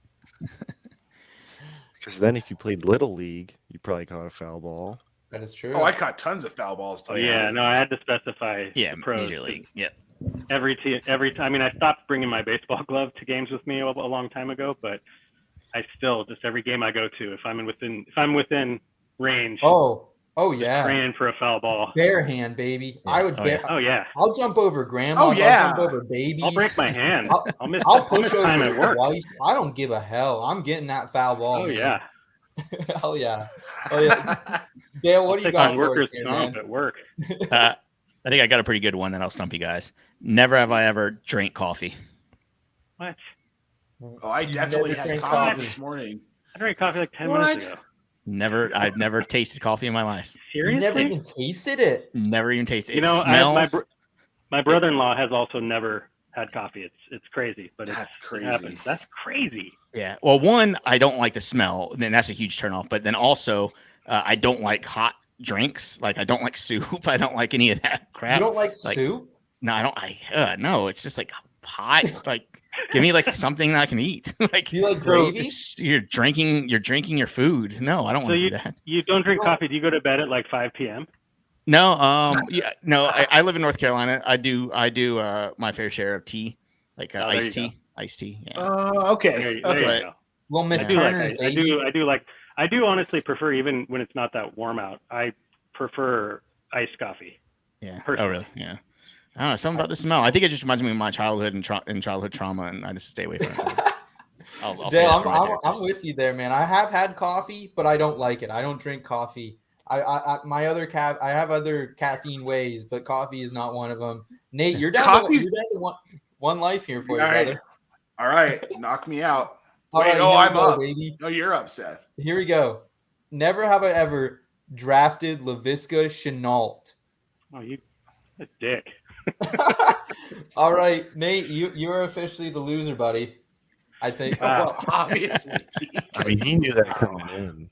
Because then if you played Little League, you probably caught a foul ball. That is true. Oh, I caught tons of foul balls playing. I had to specify. Yeah, Major League. Yep. Every time. I stopped bringing my baseball glove to games with me a long time ago, but I still just every game I go to, if I'm within range. Oh, Oh yeah, praying for a foul ball. Bare hand, baby. Yeah. I would. Oh yeah. I'll jump over grandma. Oh, yeah. I'll jump over babies. I'll break my hand. I'll push time over at work. wife. I don't give a hell. I'm getting that foul ball. Oh man. yeah. Hell yeah. Oh yeah. Dale, what do you got for us here, man? At work? I think I got a pretty good one that I'll stump you guys. Never have I ever drank coffee. What? Oh, I definitely had coffee this morning. I drank coffee like 10 minutes ago. I've never tasted coffee in my life. Seriously? You never even tasted it. Never even tasted it. You know, smells. my brother-in-law has also never had coffee. It's crazy, but That's crazy. It happens. That's crazy. Yeah. Well, one, I don't like the smell, and then that's a huge turnoff. But then also, I don't like hot drinks. Like I don't like soup. I don't like any of that crap. You don't like soup? No, I don't. No, it's just like hot. Like, give me like something that I can eat. Like, you like gravy? You're drinking your food. No, I don't want to do that. You don't drink coffee. Do you go to bed at like 5 p.m.? No, yeah, no. I live in North Carolina. I do my fair share of tea, like iced tea. Yeah. Okay. There you go. Well, Miss I do Turner's I do honestly prefer, even when it's not that warm out, I prefer iced coffee. Yeah. Personally. Oh, really? Yeah. I don't know. Something about the smell. I think it just reminds me of my childhood and childhood trauma, and I just stay away from it. I'll say that for my therapist. I'm with you there, man. I have had coffee, but I don't like it. I don't drink coffee. I have other caffeine ways, but coffee is not one of them. Nate, you're down to one life here for you, brother. All right, knock me out. All Wait, right, I'm up. Baby. No, you're up, Seth. Here we go. Never have I ever drafted Laviska Shenault. Oh, you a dick. All right, Nate, you're officially the loser, buddy. I think. Well, obviously. I mean, he knew that coming in.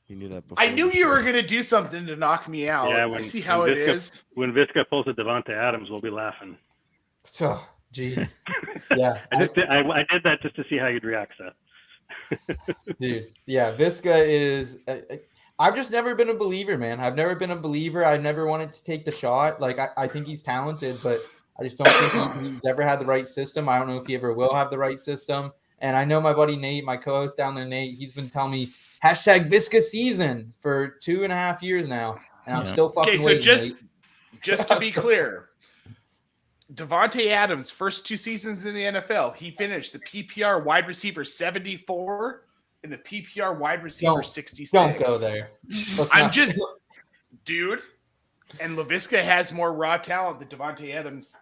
He knew that before. I knew you were going to do something to knock me out. Yeah, I see how it is. When Visca pulls a Davante Adams, we'll be laughing. Oh, jeez. Yeah. I did that just to see how you'd react, Seth. Dude, yeah, Visca is. I've just never been a believer, man. I've never been a believer. I never wanted to take the shot. Like, I think he's talented, but I just don't think he's ever had the right system. I don't know if he ever will have the right system. And I know my buddy Nate, my co-host down there, Nate, he's been telling me #Visca season for 2.5 years now. And I'm still fucking waiting. Okay, so just to be clear, Davante Adams' first 2 seasons in the NFL, he finished the PPR wide receiver 74 and the PPR wide receiver 66. Don't go there. Dude, and Laviska has more raw talent than Davante Adams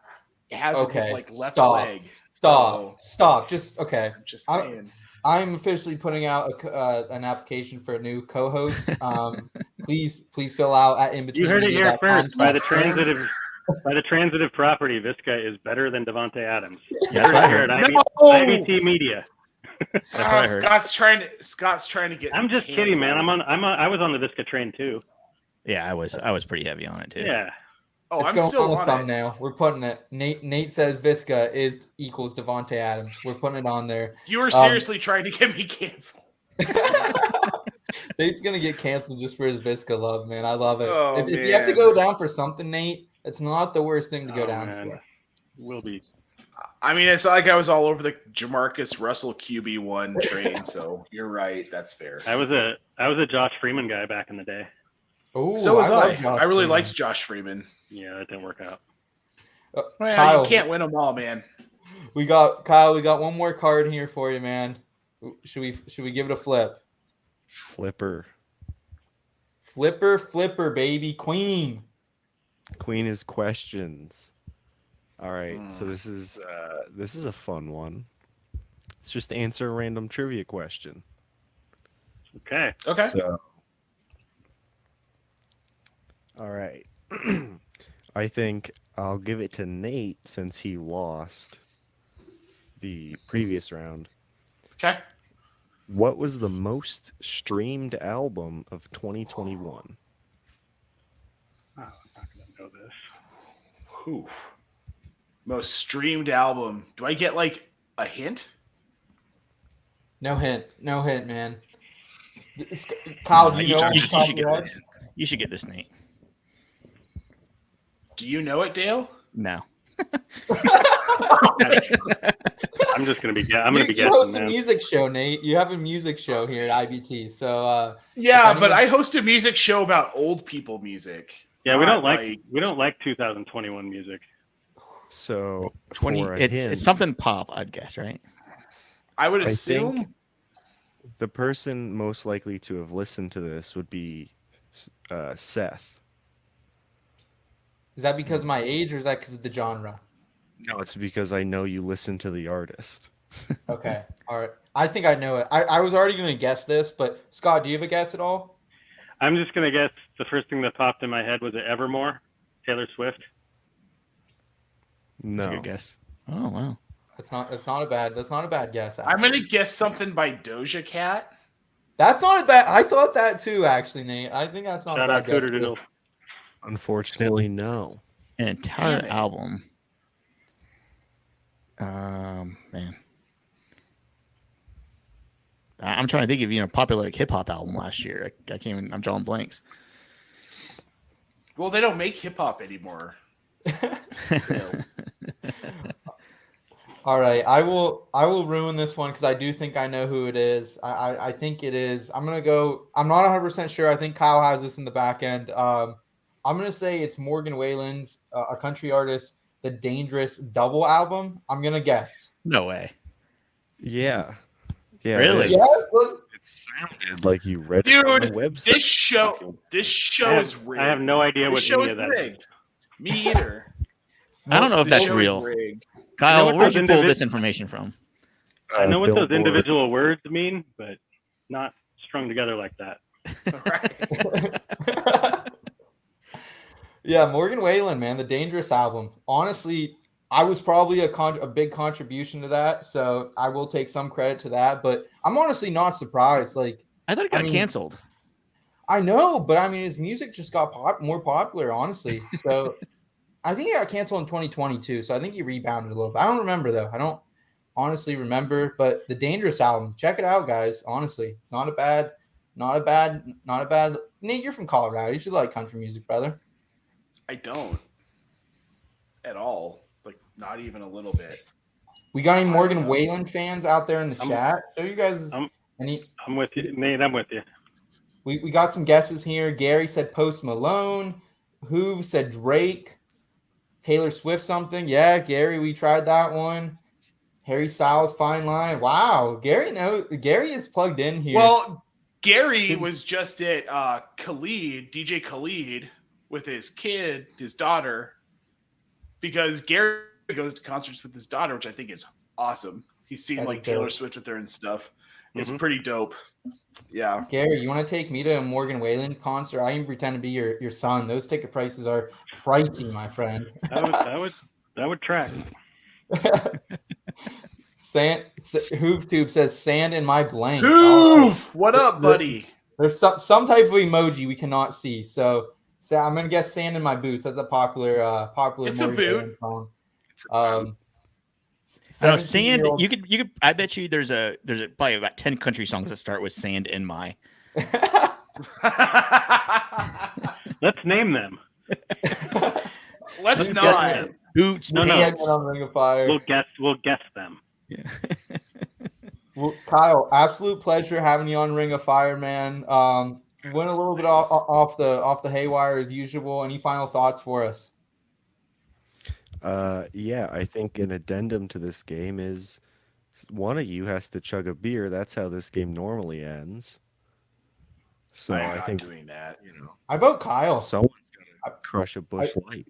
has with his left leg. Stop. Just okay. I'm just saying. I'm officially putting out an application for a new co-host. Please fill out at in between. You heard it here first. By the transitive property, Visca is better than Davante Adams. That's what I heard. IBT Media. That's what I heard. Scott's trying to get. I'm just kidding, man. I was on the Visca train too. Yeah, I was pretty heavy on it too. Yeah. Oh, it's I'm going still on the on thumbnail. We're putting it. Nate says Visca equals Davante Adams. We're putting it on there. You were seriously trying to get me canceled. Nate's gonna get canceled just for his Visca love, man. I love it. Oh, if you have to go down for something, Nate, it's not the worst thing to go down for. Will be. I mean, it's not like I was all over the Jamarcus Russell QB1 train, so you're right. That's fair. I was a Josh Freeman guy back in the day. Oh, so was I. I really liked Josh Freeman. Yeah, that didn't work out. Well, Kyle, you can't win them all, man. We got one more card here for you, man. Should we give it a flip? Flipper, baby. Queen is questions. All right, so this is a fun one. Let's just answer a random trivia question. Okay. So, all right. I think I'll give it to Nate since he lost the previous round. Okay. What was the most streamed album of 2021? Oh, I'm not going to know this. Whew. Most streamed album. Do I get like a hint? No hint, man. Kyle, do you know? You should get this, Nate. Do you know it, Dale? No. I'm just gonna be. I'm gonna be You host guessing. a music show, Nate. You have a music show here at IBT. So but I host a music show about old people music. Yeah, we don't like 2021 music. So 20. It's something pop, I'd guess, right? I would I assume think the person most likely to have listened to this would be Seth. Is that because of my age, or is that because of the genre? No, it's because I know you listen to the artist. Okay, all right. I think I know it. I was already going to guess this, but Scott, do you have a guess at all? I'm just gonna guess. The first thing that popped in my head was Evermore, Taylor Swift. No, That's a good guess. Oh wow. That's not a bad guess. I'm Actually. gonna guess something by Doja Cat. That's not a bad. I thought that too, actually, Nate. I think that's not Shout a out bad guess. Doodle. unfortunately, no. An entire Damn it. album. Man. I'm trying to think of popular like hip hop album last year. I can't even. I'm drawing blanks. Well, they don't make hip hop anymore. All right, I will ruin this one because I do think I know who it is. I think it is. I'm gonna go. I'm not 100% sure. I think Kyle has this in the back end. I'm gonna say it's Morgan Wallen's, a country artist, the Dangerous double album. I'm gonna guess. No way. Yeah. Really? Yeah. It sounded like you read it on the Dude, website. this show is rigged. I have no idea This what show any is of that is. rigged. Me either. I don't know if This that's show is real. rigged. Kyle, what where'd you those pull this information from? I know what those Billboard. individual words mean, but not strung together like that. Right. Yeah, Morgan Wallen, man, the Dangerous album. Honestly, I was probably a big contribution to that, so I will take some credit to that. But I'm honestly not surprised. Like, I thought it got canceled. I know, but I mean, his music just got more popular, honestly. So I think it got canceled in 2022. So I think he rebounded a little bit. I don't remember though. I don't honestly remember. But the Dangerous album, check it out, guys. Honestly, it's not a bad. Nate, you're from Colorado. You should like country music, brother. I don't at all. Like, not even a little bit. We got any Morgan Wallen fans out there in the chat? Show you guys any. I'm with you, Nate. I'm with you. We got some guesses here. Gary said Post Malone. Hoove said Drake. Taylor Swift something. Yeah, Gary, we tried that one. Harry Styles, Fine Line. Wow, Gary is plugged in here. Well, Gary was just at DJ Khalid, with his daughter, because Gary goes to concerts with his daughter, which I think is awesome. He's seen like Taylor Swift with her and stuff. It's pretty dope. Yeah. Gary, you want to take me to a Morgan Wallen concert? I can pretend to be your son. Those ticket prices are pricey, my friend. That would track. HoofTube says sand in my blank. Hoof! What up, buddy? There's some type of emoji we cannot see. So I'm gonna guess sand in my boots. That's a popular It's Morgan a Wallen boot. song. I know sand. You could. I bet you there's probably about 10 country songs that start with sand in my. Let's name them. Let's not. Boots. No. On Ring of Fire. We'll guess them. Yeah. Well, Kyle, absolute pleasure having you on Ring of Fire, man. Went a little bit off the haywire as usual. Any final thoughts for us? Yeah, I think an addendum to this game is one of you has to chug a beer. That's how this game normally ends. So I think doing that. I vote Kyle. Someone's gonna crush a Busch Light.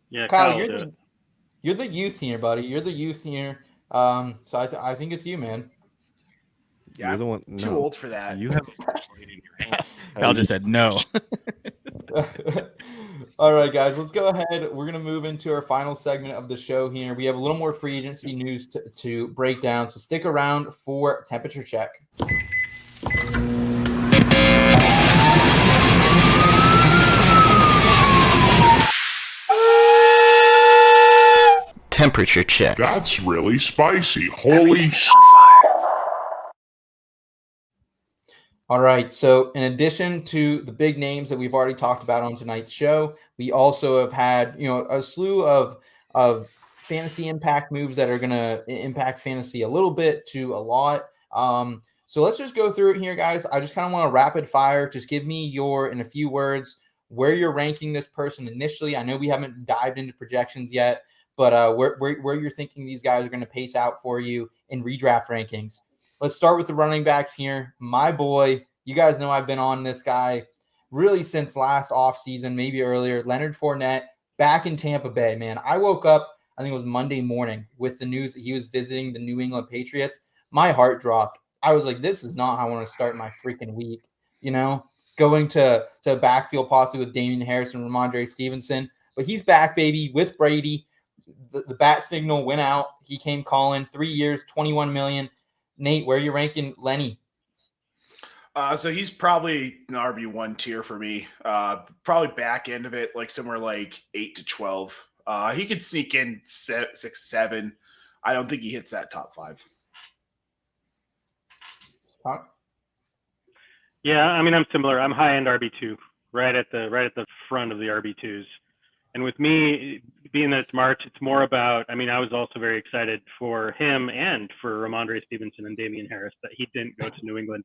Yeah, Kyle, you're the youth here, buddy. You're the youth here. So I think it's you, man. Yeah, You're the one. too old for that. You have a Busch Light in your hand. Kyle just said no. All right, guys, let's go ahead. We're going to move into our final segment of the show here. We have a little more free agency news to break down, so stick around for temperature check. Temperature check. That's really spicy. Holy All right, so in addition to the big names that we've already talked about on tonight's show, we also have had, a slew of fantasy impact moves that are going to impact fantasy a little bit to a lot. So let's just go through it here, guys. I just kind of want to rapid fire. Just give me in a few words, where you're ranking this person initially. I know we haven't dived into projections yet, but where you're thinking these guys are going to pace out for you in redraft rankings. Let's start with the running backs here. My boy, you guys know I've been on this guy really since last offseason, maybe earlier. Leonard Fournette back in Tampa Bay, man. I woke up, I think it was Monday morning, with the news that he was visiting the New England Patriots. My heart dropped. I was like, this is not how I want to start my freaking week, going to backfield possibly with Damian Harris and Ramondre Stevenson. But he's back, baby, with Brady. The bat signal went out. He came calling. 3 years, $21 million. Nate, where are you ranking Lenny? So he's probably an RB1 tier for me. Probably back end of it, like somewhere like 8 to 12. He could sneak in 6, 7. I don't think he hits that top 5. Yeah, I mean, I'm similar. I'm high end RB2, right at the front of the RB2s. And with me, being that it's March, it's more about, I mean, I was also very excited for him and for Ramondre Stevenson and Damian Harris that he didn't go to New England.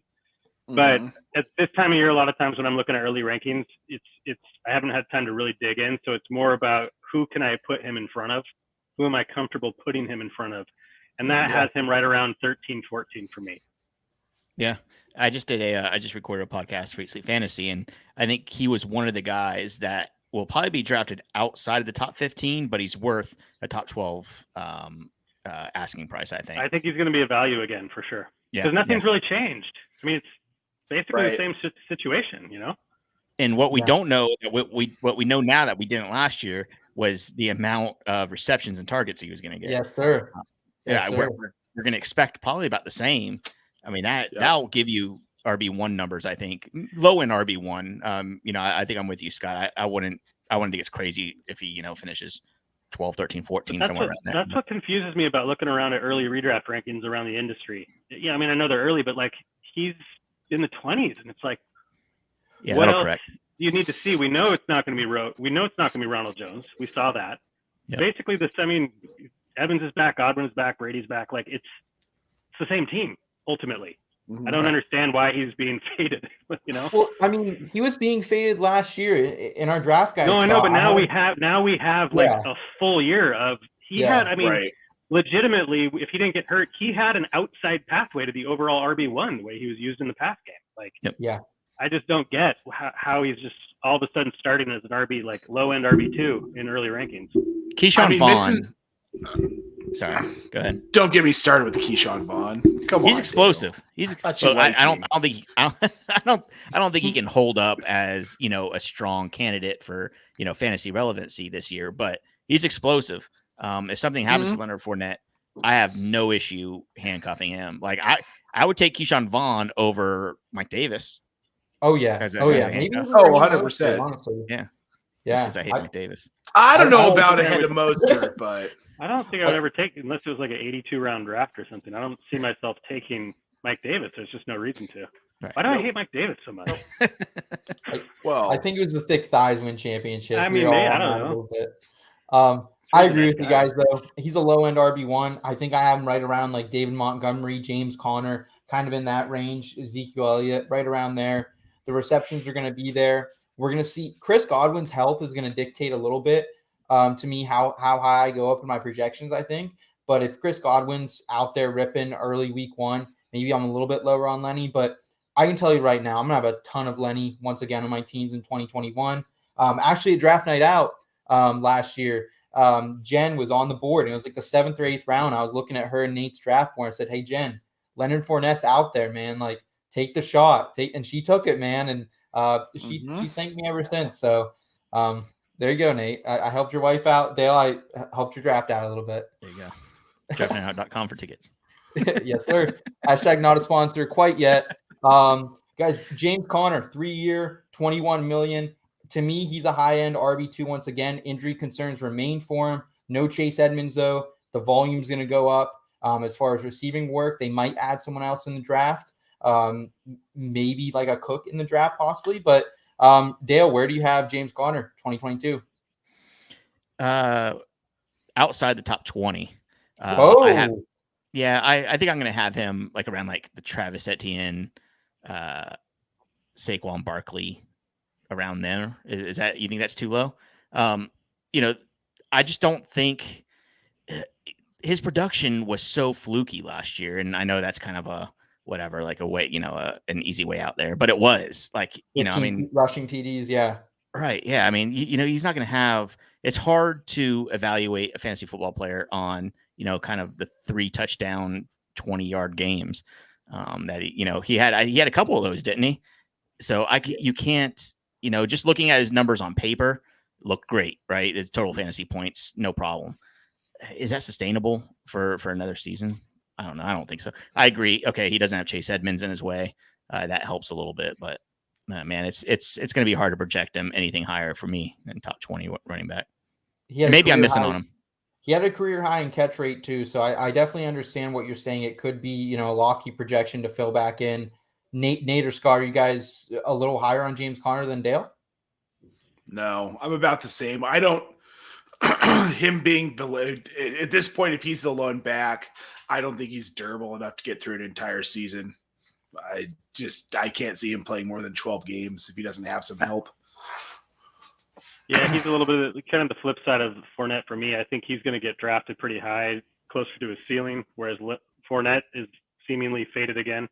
But at this time of year, a lot of times when I'm looking at early rankings, it's I haven't had time to really dig in. So it's more about who can I put him in front of? Who am I comfortable putting him in front of? And that has him right around 13, 14 for me. Yeah. I just recorded a podcast for Eat Sleep Fantasy, and I think he was one of the guys that will probably be drafted outside of the top 15, but he's worth a top 12 asking price, I think. I think he's going to be a value again for sure. Yeah. Because nothing's really changed. I mean, it's basically the same situation, And what we don't know, what we know now that we didn't last year, was the amount of receptions and targets he was going to get. Yes, sir. We're going to expect probably about the same. I mean, that'll give you RB1 numbers, I think. Low in RB1. I think I'm with you, Scott. I wouldn't think it's crazy if he, finishes 12, 13, 14, somewhere around there. That's what confuses me about looking around at early redraft rankings around the industry. Yeah, I mean, I know they're early, but like he's in the 20s, and it's like, what else correct. you need to see? We know it's not going to be Ronald Jones. We saw that. Yep. Basically, Evans is back, Godwin is back, Brady's back. Like it's the same team ultimately. I don't understand why he's being faded. Well, I mean, he was being faded last year in our draft guys. No, I know, but now we have like a full year of legitimately, if he didn't get hurt, he had an outside pathway to the overall RB1 the way he was used in the pass game. Like, I just don't get how he's just all of a sudden starting as an RB, like low end RB2 in early rankings. Keyshawn Vaughn. Sorry, go ahead. Don't get me started with Keyshawn Vaughn. Come on, he's explosive. I don't think he can hold up as a strong candidate for fantasy relevancy this year. But he's explosive. If something happens to Leonard Fournette, I have no issue handcuffing him. Like I would take Keyshawn Vaughn over Mike Davis. Oh yeah. Maybe 100%. Honestly. Yeah. Yeah. Because I hate Mike Davis. I don't know about ahead of Mostert, but I don't think I would ever take, unless it was like an 82 round draft or something. I don't see myself taking Mike Davis. There's just no reason to. Right. Why do I hate Mike Davis so much? I think it was the thick thighs win championships. I mean, I don't know. A little bit. I agree with you guys though. He's a low end RB1. I think I have him right around like David Montgomery, James Conner, kind of in that range. Ezekiel Elliott, right around there. The receptions are going to be there. We're going to see Chris Godwin's health is going to dictate a little bit to me how high I go up in my projections, I think. But if Chris Godwin's out there ripping early week 1, maybe I'm a little bit lower on Lenny. But I can tell you right now, I'm going to have a ton of Lenny once again on my teams in 2021. Actually, a draft night out last year, Jen was on the board. And it was like the 7th or 8th round. I was looking at her and Nate's draft board. I said, hey, Jen, Leonard Fournette's out there, man. Like, take the shot. And she took it, man. And she's thanked me ever since. So there you go, Nate. I helped your wife out. Dale, I helped your draft out a little bit. There you go. Draftingout.com for tickets. Yes, sir. Hashtag not a sponsor quite yet. Guys, James Conner, 3-year, $21 million. To me, he's a high-end RB2 once again. Injury concerns remain for him. No Chase Edmonds, though. The volume's going to go up. As far as receiving work, they might add someone else in the draft. Maybe like a Cook in the draft possibly. But Dale, where do you have James Conner 2022? outside the top 20. I think I'm going to have him like around like the Travis Etienne, Saquon Barkley, around there. Is that, you think that's too low? I just don't think his production was so fluky last year, and I know that's kind of a whatever, like a way, an easy way out there, but it was like, rushing TDs, yeah. Right. Yeah. I mean, he's not going to have. It's hard to evaluate a fantasy football player on, kind of the 3 touchdown, 20-yard games that he had a couple of those, didn't he? So you can't, just looking at his numbers on paper, look great, right? It's total fantasy points, no problem. Is that sustainable for another season? I don't know. I don't think so. I agree. Okay, he doesn't have Chase Edmonds in his way. That helps a little bit, but man, it's going to be hard to project him anything higher for me than top 20 running back. Maybe I'm missing on him. He had a career high in catch rate too, so I definitely understand what you're saying. It could be, a lofty projection to fill back in. Nate or Scott, are you guys a little higher on James Conner than Dale? No, I'm about the same. I don't. Him being at this point, if he's the lone back, I don't think he's durable enough to get through an entire season. I can't see him playing more than 12 games if he doesn't have some help. Yeah, he's a little bit of, kind of the flip side of Fournette for me. I think he's going to get drafted pretty high, closer to his ceiling, whereas Fournette is seemingly faded again.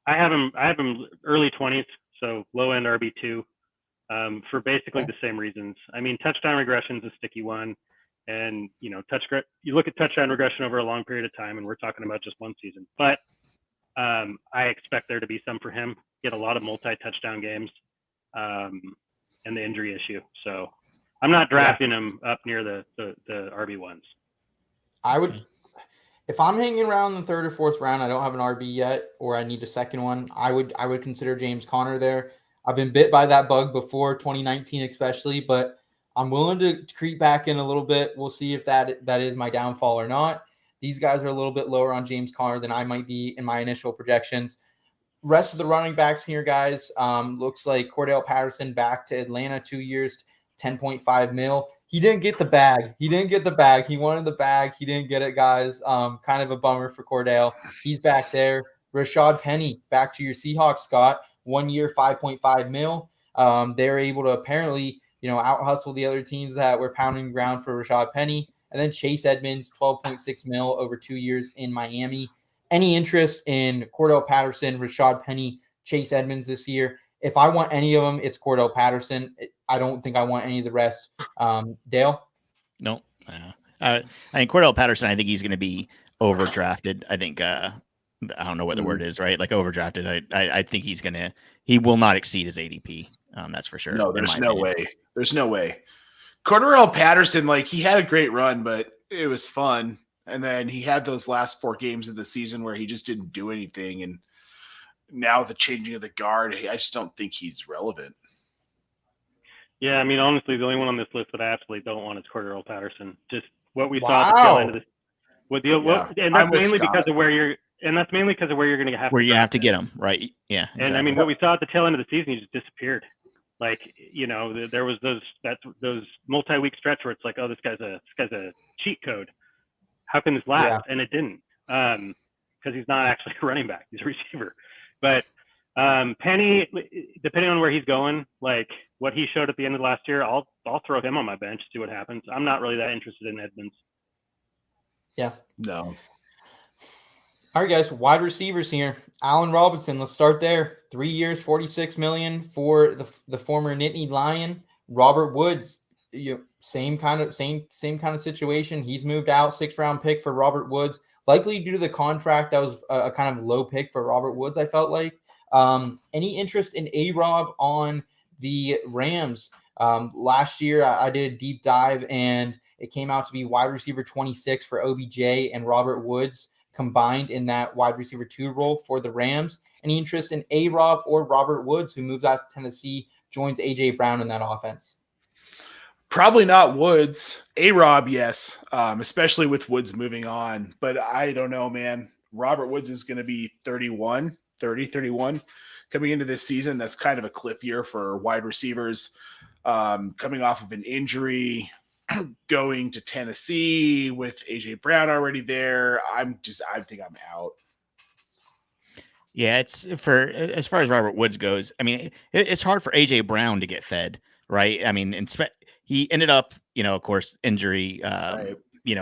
I have him early 20s, so low end RB2, for basically the same reasons. I mean, touchdown regression is a sticky one, and you look at touchdown regression over a long period of time, and we're talking about just one season, but I expect there to be some for him. Get a lot of multi-touchdown games, and the injury issue. So I'm not drafting him up near the RB1s. I would, if I'm hanging around the 3rd or 4th round, I don't have an RB yet, or I need a second one, I would consider James Conner there. I've been bit by that bug before, 2019 especially, but I'm willing to creep back in a little bit. We'll see if that is my downfall or not. These guys are a little bit lower on James Conner than I might be in my initial projections. Rest of the running backs here, guys, looks like Cordell Patterson back to Atlanta, 2 years, $10.5 million. He didn't get the bag. He wanted the bag. He didn't get it, guys. Kind of a bummer for Cordell. He's back there. Rashad Penny, back to your Seahawks, Scott. 1 year, $5.5 million. They're able to apparently, out-hustle the other teams that were pounding ground for Rashad Penny. And then Chase Edmonds, $12.6 million over 2 years in Miami. Any interest in Cordell Patterson, Rashad Penny, Chase Edmonds this year? If I want any of them, it's Cordell Patterson. I don't think I want any of the rest. Dale? No. I think Cordell Patterson, I think he's going to be overdrafted. I think I don't know what the word is, right? Like overdrafted. I think he will not exceed his ADP. That's for sure. No, there's no way. There's no way. Cordell Patterson, he had a great run, but it was fun. And then he had those last 4 games of the season where he just didn't do anything. And now with the changing of the guard, I just don't think he's relevant. Yeah, I mean, honestly, the only one on this list that I absolutely don't want is Cordell Patterson. Just what we saw at the tail end of this. And that's mainly because of where you're going to have where you have to get him, right? Yeah. Exactly. And I mean, what we saw at the tail end of the season, he just disappeared. There was those multi-week stretch where it's like, oh, this guy's a cheat code. How can this last? Yeah. And it didn't, because he's not actually a running back; he's a receiver. But Penny, depending on where he's going, like what he showed at the end of last year, I'll throw him on my bench, see what happens. I'm not really that interested in Edmonds. Yeah. No. All right, guys. Wide receivers here. Allen Robinson. Let's start there. 3 years, $46 million for the former Nittany Lion. Robert Woods. Same kind of situation. He's moved out. 6th round pick for Robert Woods, likely due to the contract. That was a kind of low pick for Robert Woods, I felt like. Any interest in A-Rob on the Rams? Last year, I did a deep dive, and it came out to be wide receiver 26 for OBJ and Robert Woods combined in that wide receiver 2 role for the Rams. Any interest in A-Rob or Robert Woods, who moves out to Tennessee, joins A.J. Brown in that offense? Probably not Woods. A-Rob, yes, especially with Woods moving on. But I don't know, man. Robert Woods is going to be 31 coming into this season. That's kind of a cliff year for wide receivers. Coming off of an injury, going to Tennessee with AJ Brown already there. I think I'm out. Yeah, it's for as far as Robert Woods goes. I mean, it's hard for AJ Brown to get fed, right? I mean, he ended up, of course, injury, Right.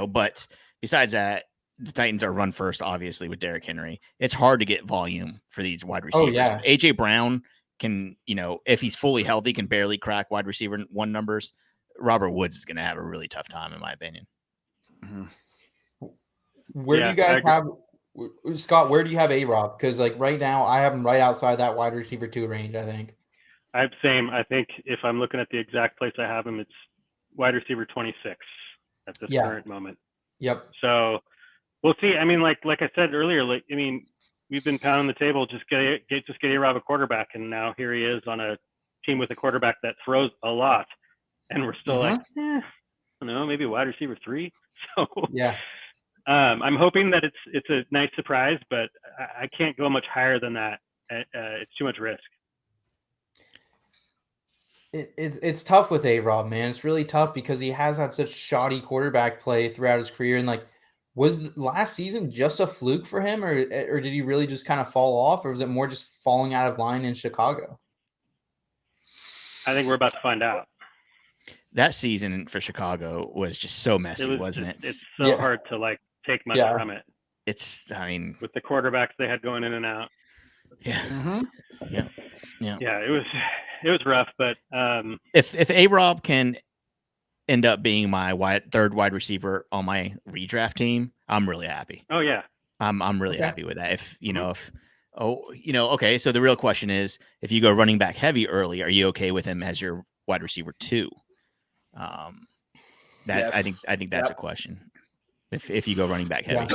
But besides that, the Titans are run first, obviously, with Derrick Henry. It's hard to get volume for these wide receivers. Oh, yeah. AJ Brown can, if he's fully healthy, can barely crack wide receiver one numbers. Robert Woods is going to have a really tough time, in my opinion. Mm-hmm. Where do you guys have? Scott, where do you have A-Rob? Because right now I have him right outside that wide receiver 2 range, I think. I think if I'm looking at the exact place I have him, it's wide receiver 26 at this current moment. Yep. So we'll see. I mean, like I said earlier, we've been pounding the table, just get A-Rob a quarterback, and now here he is on a team with a quarterback that throws a lot, and we're still I don't know, maybe wide receiver 3. So yeah. I'm hoping that it's a nice surprise, but I can't go much higher than that. It's too much risk. It's tough with A-Rob, man. It's really tough because he has had such shoddy quarterback play throughout his career. And was last season just a fluke for him, or did he really just kind of fall off, or was it more just falling out of line in Chicago? I think we're about to find out. That season for Chicago was just so messy, wasn't it? It's so hard to take much from it. With the quarterbacks they had going in and out. Yeah. Mm-hmm. Yeah. Yeah, it was rough, but if A-Rob can end up being my third wide receiver on my redraft team, I'm really happy. Oh yeah. I'm really happy with that. Okay, so the real question is, if you go running back heavy early, are you okay with him as your wide receiver 2? Yes. I think that's a question. If you go running back heavy.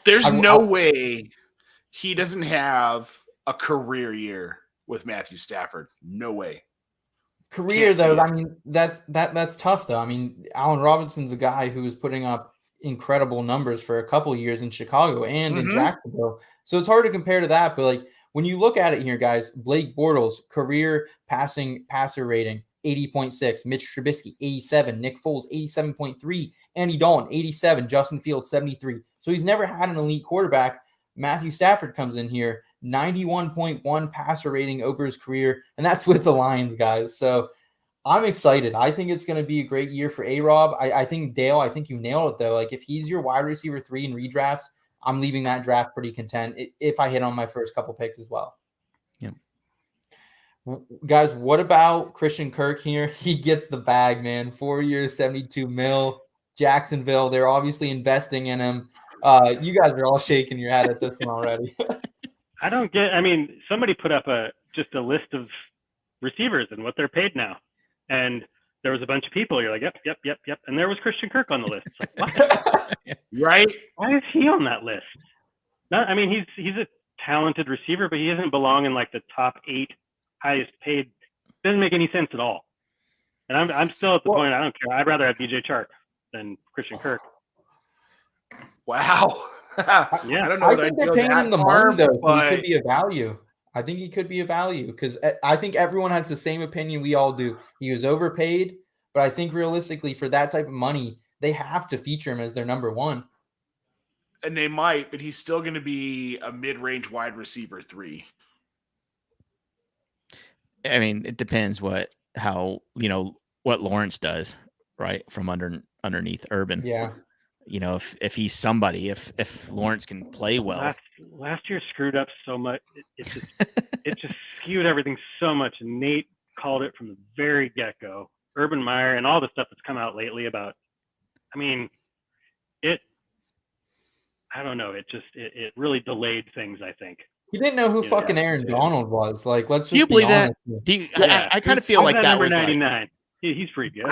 There's no way he doesn't have a career year with Matthew Stafford. No way. Career though, I mean that's tough though. I mean, Allen Robinson's a guy who was putting up incredible numbers for a couple years in Chicago and in Jacksonville. So it's hard to compare to that, but when you look at it here, guys, Blake Bortles career passer rating 80.6, Mitch Trubisky 87, Nick Foles 87.3, Andy Dalton 87, Justin Fields 73. So he's never had an elite quarterback. Matthew Stafford comes in here, 91.1 passer rating over his career, and that's with the Lions, guys. So I'm excited. I think it's going to be a great year for A-Rob. I think, Dale, I think you nailed it, though. If he's your wide receiver 3 in redrafts, I'm leaving that draft pretty content if I hit on my first couple picks as well. Yeah. Guys, what about Christian Kirk here? He gets the bag, man. 4 years, $72 million. Jacksonville, they're obviously investing in him. You guys are all shaking your head at this one already. I don't get. I mean, somebody put up just a list of receivers and what they're paid now, and there was a bunch of people. You're like, yep, and there was Christian Kirk on the list. It's like, what? Right? Why is he on that list? I mean, he's a talented receiver, but he doesn't belong in the top 8 highest paid. Doesn't make any sense at all. And I'm still at the point. I don't care. I'd rather have DJ Chark than Christian Kirk. Wow. Yeah. I don't know. I think they're paying him the money, though. But... He could be a value. I think he could be a value because I think everyone has the same opinion we all do. He was overpaid, but I think realistically for that type of money, they have to feature him as their number 1. And they might, but he's still going to be a mid-range wide receiver 3. I mean, it depends what Lawrence does, right? From underneath Urban. Yeah. If he's somebody, if Lawrence can play well. Last year screwed up so much. It just skewed everything so much. And Nate called it from the very get-go. Urban Meyer and all the stuff that's come out lately about. I mean, I don't know. It really delayed things. I think. He didn't know who fucking Aaron Donald was. Let's just. Do you believe that? I kind of feel like that was 99. He's pretty good.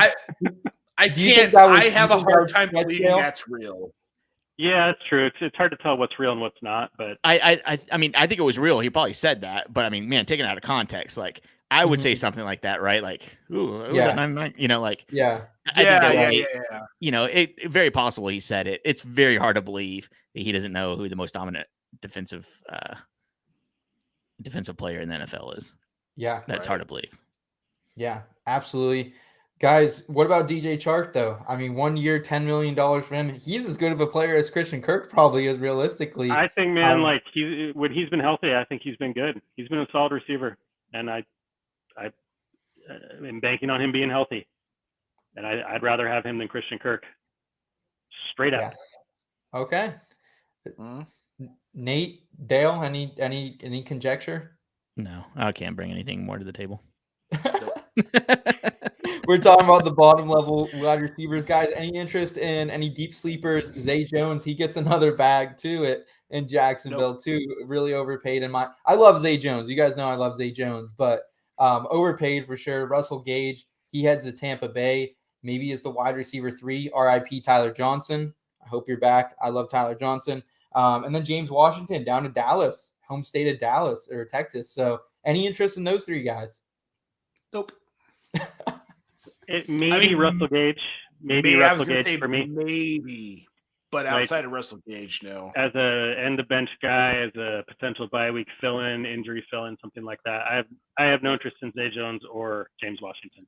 I can't. I have a hard time believing that's real. Yeah, that's true. It's hard to tell what's real and what's not. But I mean, I think it was real. He probably said that. But I mean, man, taken out of context, I would say something like that, right? Ooh, it was at 99. Yeah. It's very possible he said it. It's very hard to believe that he doesn't know who the most dominant defensive player in the NFL is. Yeah, that's hard to believe. Yeah, absolutely. Guys, what about DJ Chark, though? I mean, 1 year, $10 million for him. He's as good of a player as Christian Kirk probably is realistically. I think, man, when he's been healthy, I think he's been good. He's been a solid receiver, and I'm banking on him being healthy. And I'd rather have him than Christian Kirk. Straight up. Yeah. Okay. Nate, Dale, any conjecture? No, I can't bring anything more to the table. We're talking about the bottom level wide receivers, guys. Any interest in any deep sleepers? Zay Jones, he gets another bag too in Jacksonville too. Really overpaid I love Zay Jones. You guys know I love Zay Jones, but overpaid for sure. Russell Gage, he heads to Tampa Bay. Maybe is the wide receiver 3. RIP Tyler Johnson. I hope you're back. I love Tyler Johnson. And then James Washington down to Dallas, home state of Dallas or Texas. So any interest in those 3 guys? Nope. Russell Gage. Maybe Russell Gage for me. Maybe. But outside of Russell Gage, no. As a end of bench guy, as a potential bye week fill-in, injury fill-in, something like that. I have no interest in Zay Jones or James Washington.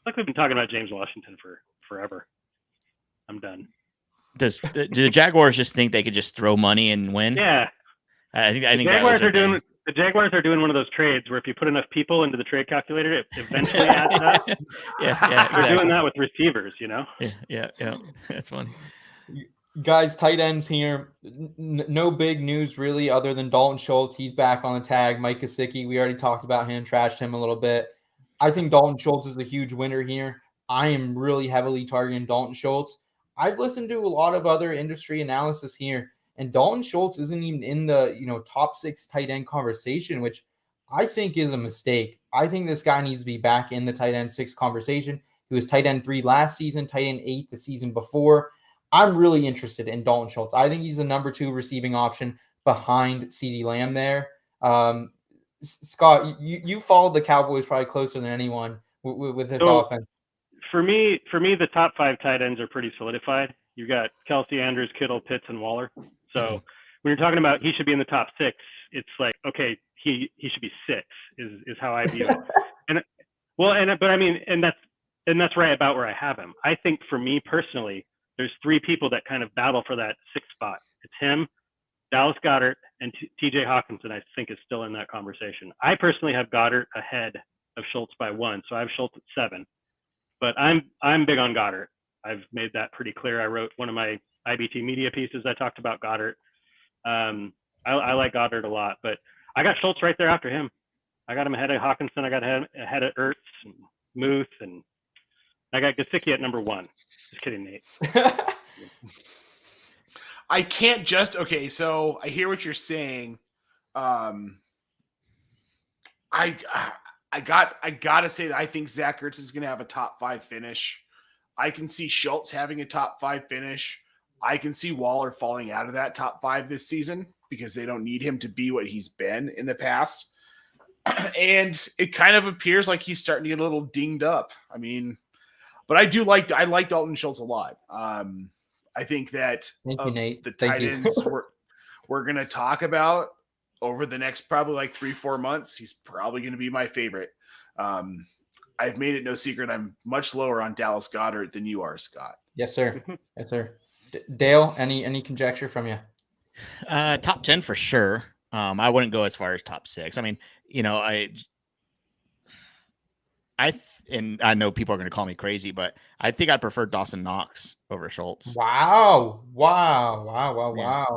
Like we've been talking about James Washington for forever. I'm done. Do the Jaguars just think they could just throw money and win? Yeah. I think the Jaguars are doing one of those trades where if you put enough people into the trade calculator, it eventually adds up. Yeah, exactly. They're doing that with receivers, Yeah. That's funny. Guys, tight ends here. No big news really other than Dalton Schultz. He's back on the tag. Mike Gesicki, we already talked about him, trashed him a little bit. I think Dalton Schultz is a huge winner here. I am really heavily targeting Dalton Schultz. I've listened to a lot of other industry analysis here, and Dalton Schultz isn't even in the top 6 tight end conversation, which I think is a mistake. I think this guy needs to be back in the tight end 6 conversation. He was tight end 3 last season, tight end 8 the season before. I'm really interested in Dalton Schultz. I think he's the number 2 receiving option behind CeeDee Lamb there. Scott, you followed the Cowboys probably closer than anyone with this offense. For me, the top 5 tight ends are pretty solidified. You've got Kelsey, Andrews, Kittle, Pitts, and Waller. So when you're talking about he should be in the top 6, it's like, okay, he should be 6 is how I view it. And that's right about where I have him. I think for me personally, there's 3 people that kind of battle for that 6th spot. It's him, Dallas Goedert, and TJ Hawkinson, I think, is still in that conversation. I personally have Goedert ahead of Schultz by 1, so I have Schultz at 7. But I'm big on Goedert. I've made that pretty clear. I wrote one of my IBT media pieces. I talked about Goedert. I like Goedert a lot, but I got Schultz right there after him. I got him ahead of Hawkinson. I got him ahead of Ertz and Muth, and I got Gesicki at number 1. Just kidding, Nate. I can't just okay. So I hear what you're saying. I gotta say that I think Zach Ertz is going to have a top 5 finish. I can see Schultz having a top 5 finish. I can see Waller falling out of that top 5 this season because they don't need him to be what he's been in the past. And it kind of appears like he's starting to get a little dinged up. I mean, but I like Dalton Schultz a lot. I think that the tight ends we're going to talk about over the next probably like 3-4 months, he's probably going to be my favorite. I've made it no secret I'm much lower on Dallas Goedert than you are, Scott. Yes, sir. Yes, sir. Dale, any conjecture from you? Top 10 for sure. I wouldn't go as far as top 6. I mean, and I know people are going to call me crazy, but I think I'd prefer Dawson Knox over Schultz. Wow.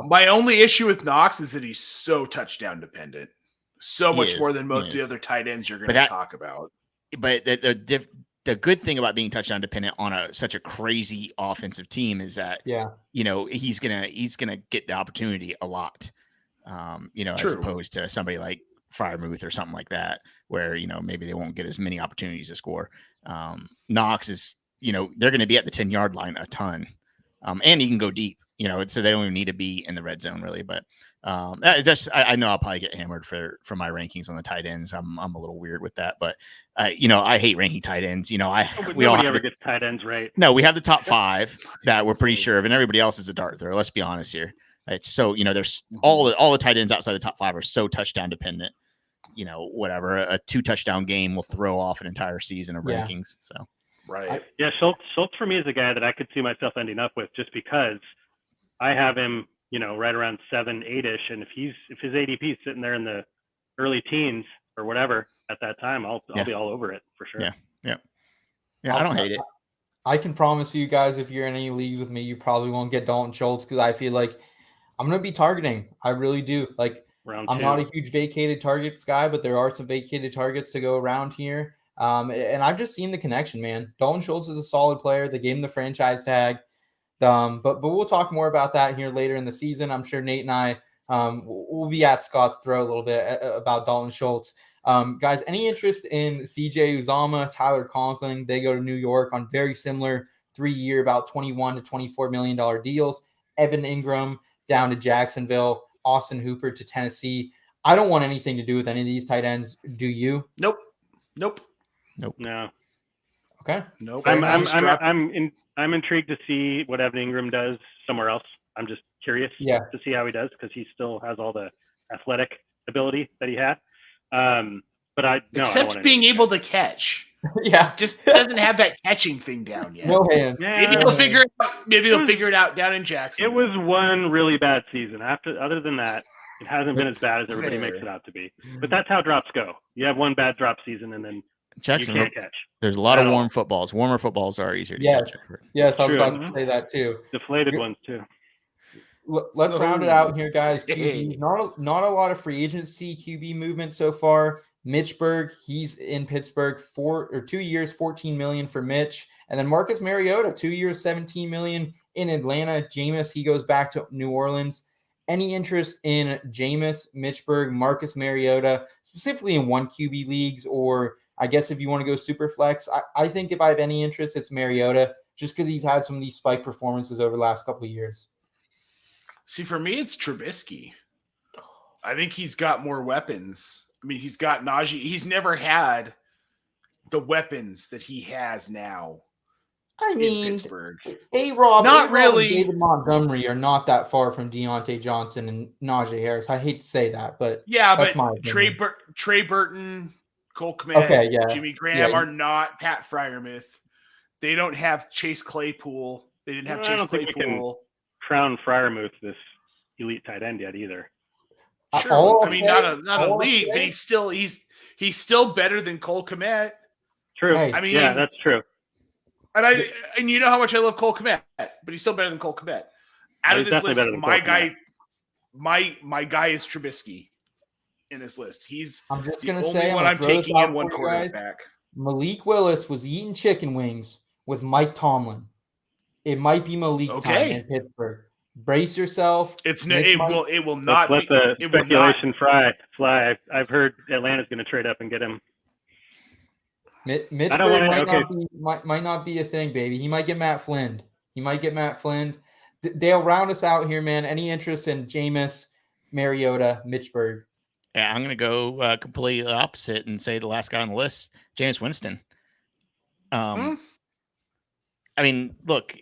My only issue with Knox is that he's so touchdown dependent. So much more than most of the other tight ends you're going to talk about. But the good thing about being touchdown dependent on such a crazy offensive team is that he's gonna get the opportunity a lot. As opposed to somebody like Freiermuth or something like that, where maybe they won't get as many opportunities to score. Knox is they're going to be at the 10-yard line a ton, and he can go deep. So they don't even need to be in the red zone really. But I know I'll probably get hammered for my rankings on the tight ends. I'm a little weird with that, but I hate ranking tight ends. We all never get tight ends right. No, we have the top 5 that we're pretty sure of, and everybody else is a dart throw. Let's be honest here. It's so there's all the tight ends outside the top 5 are so touchdown dependent. Whatever a 2 touchdown game will throw off an entire season of rankings. So Right. Yeah, Schultz for me is a guy that I could see myself ending up with just because I have him, right around 7, 8-ish, and if his ADP is sitting there in the early teens or whatever at that time, I'll be all over it for sure. Yeah. I don't hate it. I can promise you guys, if you're in any leagues with me, you probably won't get Dalton Schultz because I feel like I'm going to be targeting. I really do. Like, I'm not a huge vacated targets guy, but there are some vacated targets to go around here. And I've just seen the connection, man. Dalton Schultz is a solid player. They gave him the franchise tag. But we'll talk more about that here later in the season. I'm sure Nate and I will be at Scott's throat a little bit about Dalton Schultz. Guys, any interest in CJ Uzomah, Tyler Conklin? They go to New York on very similar 3-year, about $21 to $24 million deals. Evan Ingram down to Jacksonville, Austin Hooper to Tennessee. I don't want anything to do with any of these tight ends. Do you? Nope. No. Okay. Nope. I'm intrigued to see what Evan Ingram does somewhere else. I'm just curious to see how he does because he still has all the athletic ability that he had. Except being able to catch. Just doesn't have that catching thing down yet. No hands. Maybe they'll figure it out. Maybe they'll figure it out down in Jackson. It was one really bad season. Other than that, it hasn't been as bad as everybody makes it out to be. But that's how drops go. You have one bad drop season and then Jackson, you can't catch. There's a lot of warm footballs. Warmer footballs are easier to catch. Yes, I was about to say that too. Deflated ones too. Let's round it out here, guys. QB, not a lot of free agency QB movement so far. Mitch Berg, he's in Pittsburgh 2 years, $14 million for Mitch, and then Marcus Mariota, 2 years, $17 million in Atlanta. Jameis, he goes back to New Orleans. Any interest in Jameis, Mitch Berg, Marcus Mariota, specifically in one QB leagues, or I guess if you want to go super flex, I think if I have any interest, it's Mariota, just because he's had some of these spike performances over the last couple of years. See, for me, it's Trubisky. I think he's got more weapons. I mean, he's got Najee. He's never had the weapons that he has now. I mean, Pittsburgh. A-Rob, not really. And David Montgomery are not that far from Deontay Johnson and Najee Harris. I hate to say that, but that's my opinion. Trey Burton, Cole Kmet, Jimmy Graham are not Pat Freiermuth. They don't have Chase Claypool. They didn't have Chase Claypool. Crown Freiermuth this elite tight end yet either. Sure. I mean, not elite, but he's still better than Cole Kmet. True. I mean, that's true. And you know how much I love Cole Kmet, but he's still better than Cole Kmet. Out of this list, my guy is Trubisky in this list. I'm just gonna say I'm taking in one quarterback. Malik Willis was eating chicken wings with Mike Tomlin. It might be Malik time in Pittsburgh. Brace yourself. It will not. Let the speculation fly. I've heard Atlanta's going to trade up and get him. Mitch might not be a thing, baby. He might get Matt Flynn. Dale, round us out here, man. Any interest in Jameis, Mariota, Mitch Berg? Yeah, I'm going to go completely opposite and say the last guy on the list, Jameis Winston. I mean, look,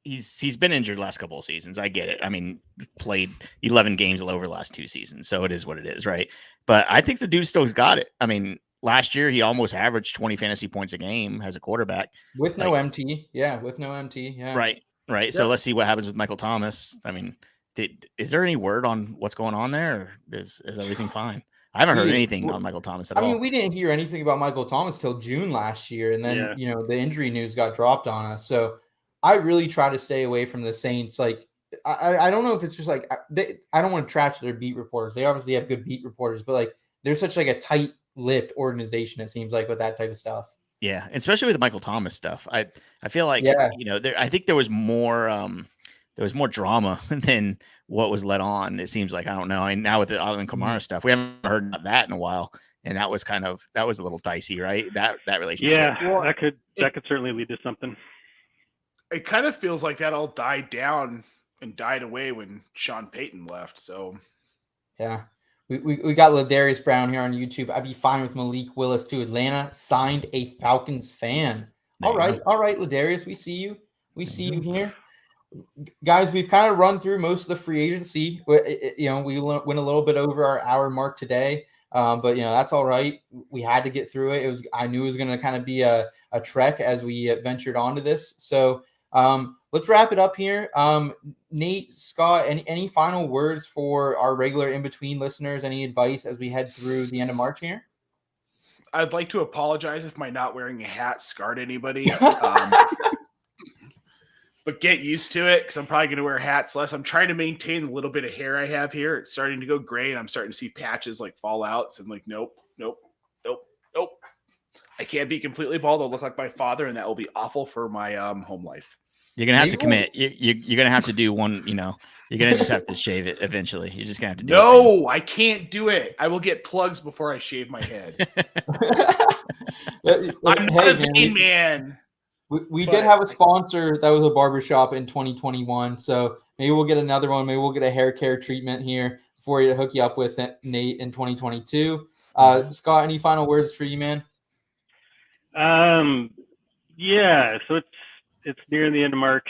he's been injured the last couple of seasons. I get it. I mean, played 11 games over the last 2 seasons, so it is what it is, right? But I think the dude still's got it. I mean, last year he almost averaged 20 fantasy points a game as a quarterback with no MT. Yeah, with no MT. Yeah, right. Yeah. So let's see what happens with Michael Thomas. I mean, is there any word on what's going on there? Or is everything fine? I haven't heard anything on Michael Thomas at all. I mean, we didn't hear anything about Michael Thomas till June last year, and then the injury news got dropped on us. So I really try to stay away from the Saints. Like, I don't know if it's just like I don't want to trash their beat reporters. They obviously have good beat reporters, but like they're such like a tight-lipped organization. It seems like with that type of stuff. Yeah, especially with the Michael Thomas stuff. I feel like I think there was more drama than what was let on. It seems like, I don't know. I mean, now with the Alvin Kamara stuff, we haven't heard about that in a while, and that was a little dicey, right? That relationship. Yeah, well, that could certainly lead to something. It kind of feels like that all died down and died away when Sean Payton left. So, yeah, we got Ladarius Brown here on YouTube. I'd be fine with Malik Willis to Atlanta. Signed a Falcons fan. All right, Ladarius, we see you. We see you here. Guys, we've kind of run through most of the free agency. We went a little bit over our hour mark today, but that's all right. We had to get through it. I knew it was going to kind of be a a trek as we ventured onto this. So let's wrap it up here. Nate, Scott, any final words for our regular in-between listeners? Any advice as we head through the end of March here? I'd like to apologize if my not wearing a hat scarred anybody. But get used to it, because I'm probably going to wear hats less. I'm trying to maintain the little bit of hair I have here. It's starting to go gray, and I'm starting to see patches like fallouts. And like, nope. I can't be completely bald. I'll look like my father, and that will be awful for my home life. You're gonna have to commit. You're gonna have to do one. You're gonna just have to shave it eventually. You're just gonna have to do it. No, I can't do it. I will get plugs before I shave my head. I'm not a vain man. We did have a sponsor that was a barbershop in 2021, so maybe we'll get another one. Maybe we'll get a hair care treatment here for you to hook you up with Nate in 2022. Scott, any final words for you, man? Yeah, so it's near the end of March.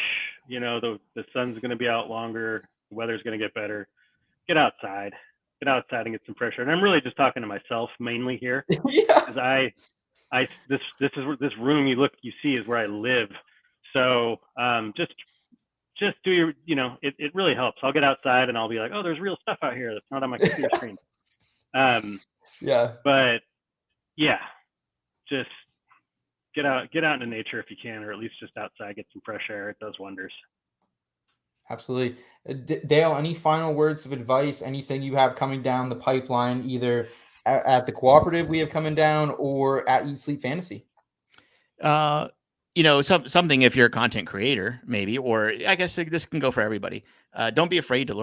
The sun's going to be out longer. The weather's going to get better. Get outside and get some fresh air. And I'm really just talking to myself mainly here, because this room you see is where I live. So just do your, it really helps. I'll get outside and I'll be like, oh, there's real stuff out here that's not on my computer screen. But yeah, just get out into nature if you can, or at least just outside, get some fresh air. It does wonders. Absolutely. Dale, any final words of advice, anything you have coming down the pipeline, either at the cooperative we have coming down or at Eat Sleep Fantasy? Something if you're a content creator, maybe, or I guess this can go for everybody. Don't be afraid to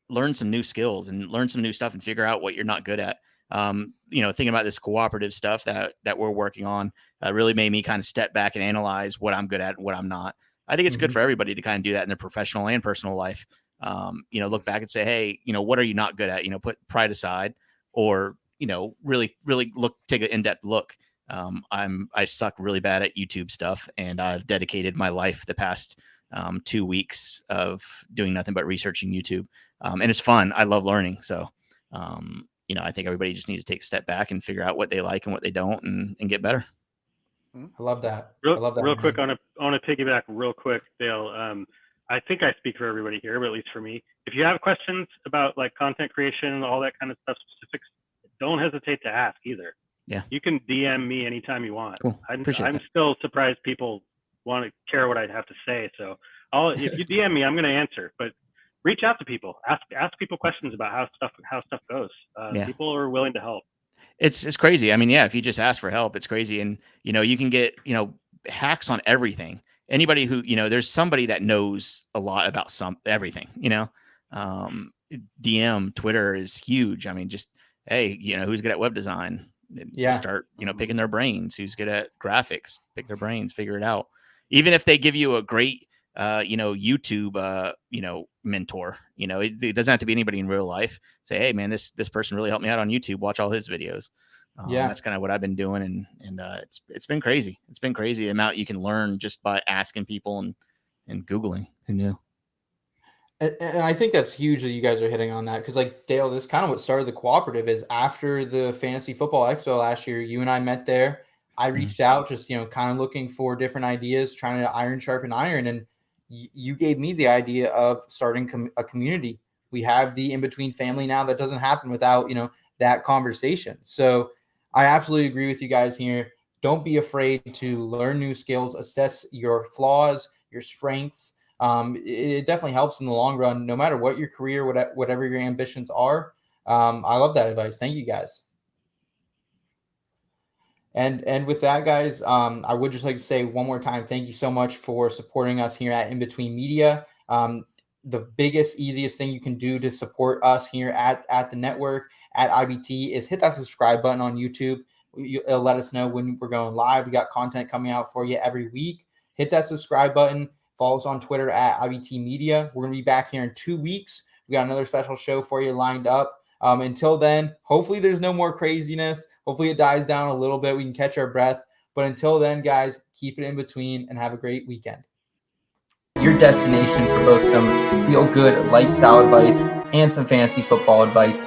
learn some new skills and learn some new stuff and figure out what you're not good at. Thinking about this cooperative stuff that we're working on really made me kind of step back and analyze what I'm good at and what I'm not. I think it's good for everybody to kind of do that in their professional and personal life. Look back and say, hey, what are you not good at? Put pride aside, or, really, really take an in-depth look. I suck really bad at YouTube stuff, and I've dedicated my life the past 2 weeks of doing nothing but researching YouTube. And it's fun. I love learning. So, I think everybody just needs to take a step back and figure out what they like and what they don't, and get better. I love that. Real quick, I want to piggyback real quick, Dale. I think I speak for everybody here, but at least for me, if you have questions about like content creation, all that kind of stuff, specifics, don't hesitate to ask either. Yeah. You can DM me anytime you want. Cool. I'm that. still surprised people want to care what I'd have to say. So if you DM me, I'm going to answer, but reach out to people, ask people questions about how stuff goes. People are willing to help. It's crazy. I mean, yeah, if you just ask for help, it's crazy. And, you can get, hacks on everything. Anybody who, there's somebody that knows a lot about everything, DM, Twitter is huge. I mean, just, hey, who's good at web design? Start, picking their brains. Who's good at graphics? Pick their brains, figure it out. Even if they give you a great, YouTube, mentor, it doesn't have to be anybody in real life. Say, hey man, this person really helped me out on YouTube. Watch all his videos. That's kind of what I've been doing. And it's been crazy. It's been crazy the amount you can learn just by asking people and Googling. Who knew? And I think that's huge that you guys are hitting on that, because like Dale, this is kind of what started the cooperative. Is after the Fantasy Football Expo last year, you and I met there. I reached out, just kind of looking for different ideas, trying to iron sharpen iron, and you gave me the idea of starting a community. We have the in-between family now. That doesn't happen without that conversation. So I absolutely agree with you guys here. Don't be afraid to learn new skills, assess your flaws, your strengths. It definitely helps in the long run, no matter what your career, whatever your ambitions are. I love that advice. Thank you guys. And with that, guys, I would just like to say one more time, thank you so much for supporting us here at In Between Media. The biggest, easiest thing you can do to support us here at the network, at IBT, is hit that subscribe button on YouTube. It'll let us know when we're going live. We got content coming out for you every week. Hit that subscribe button. Follow us on Twitter at IBT Media. We're going to be back here in 2 weeks. We got another special show for you lined up. Until then, hopefully there's no more craziness. Hopefully it dies down a little bit. We can catch our breath. But until then, guys, keep it in between and have a great weekend. Your destination for both some feel-good lifestyle advice and some fantasy football advice.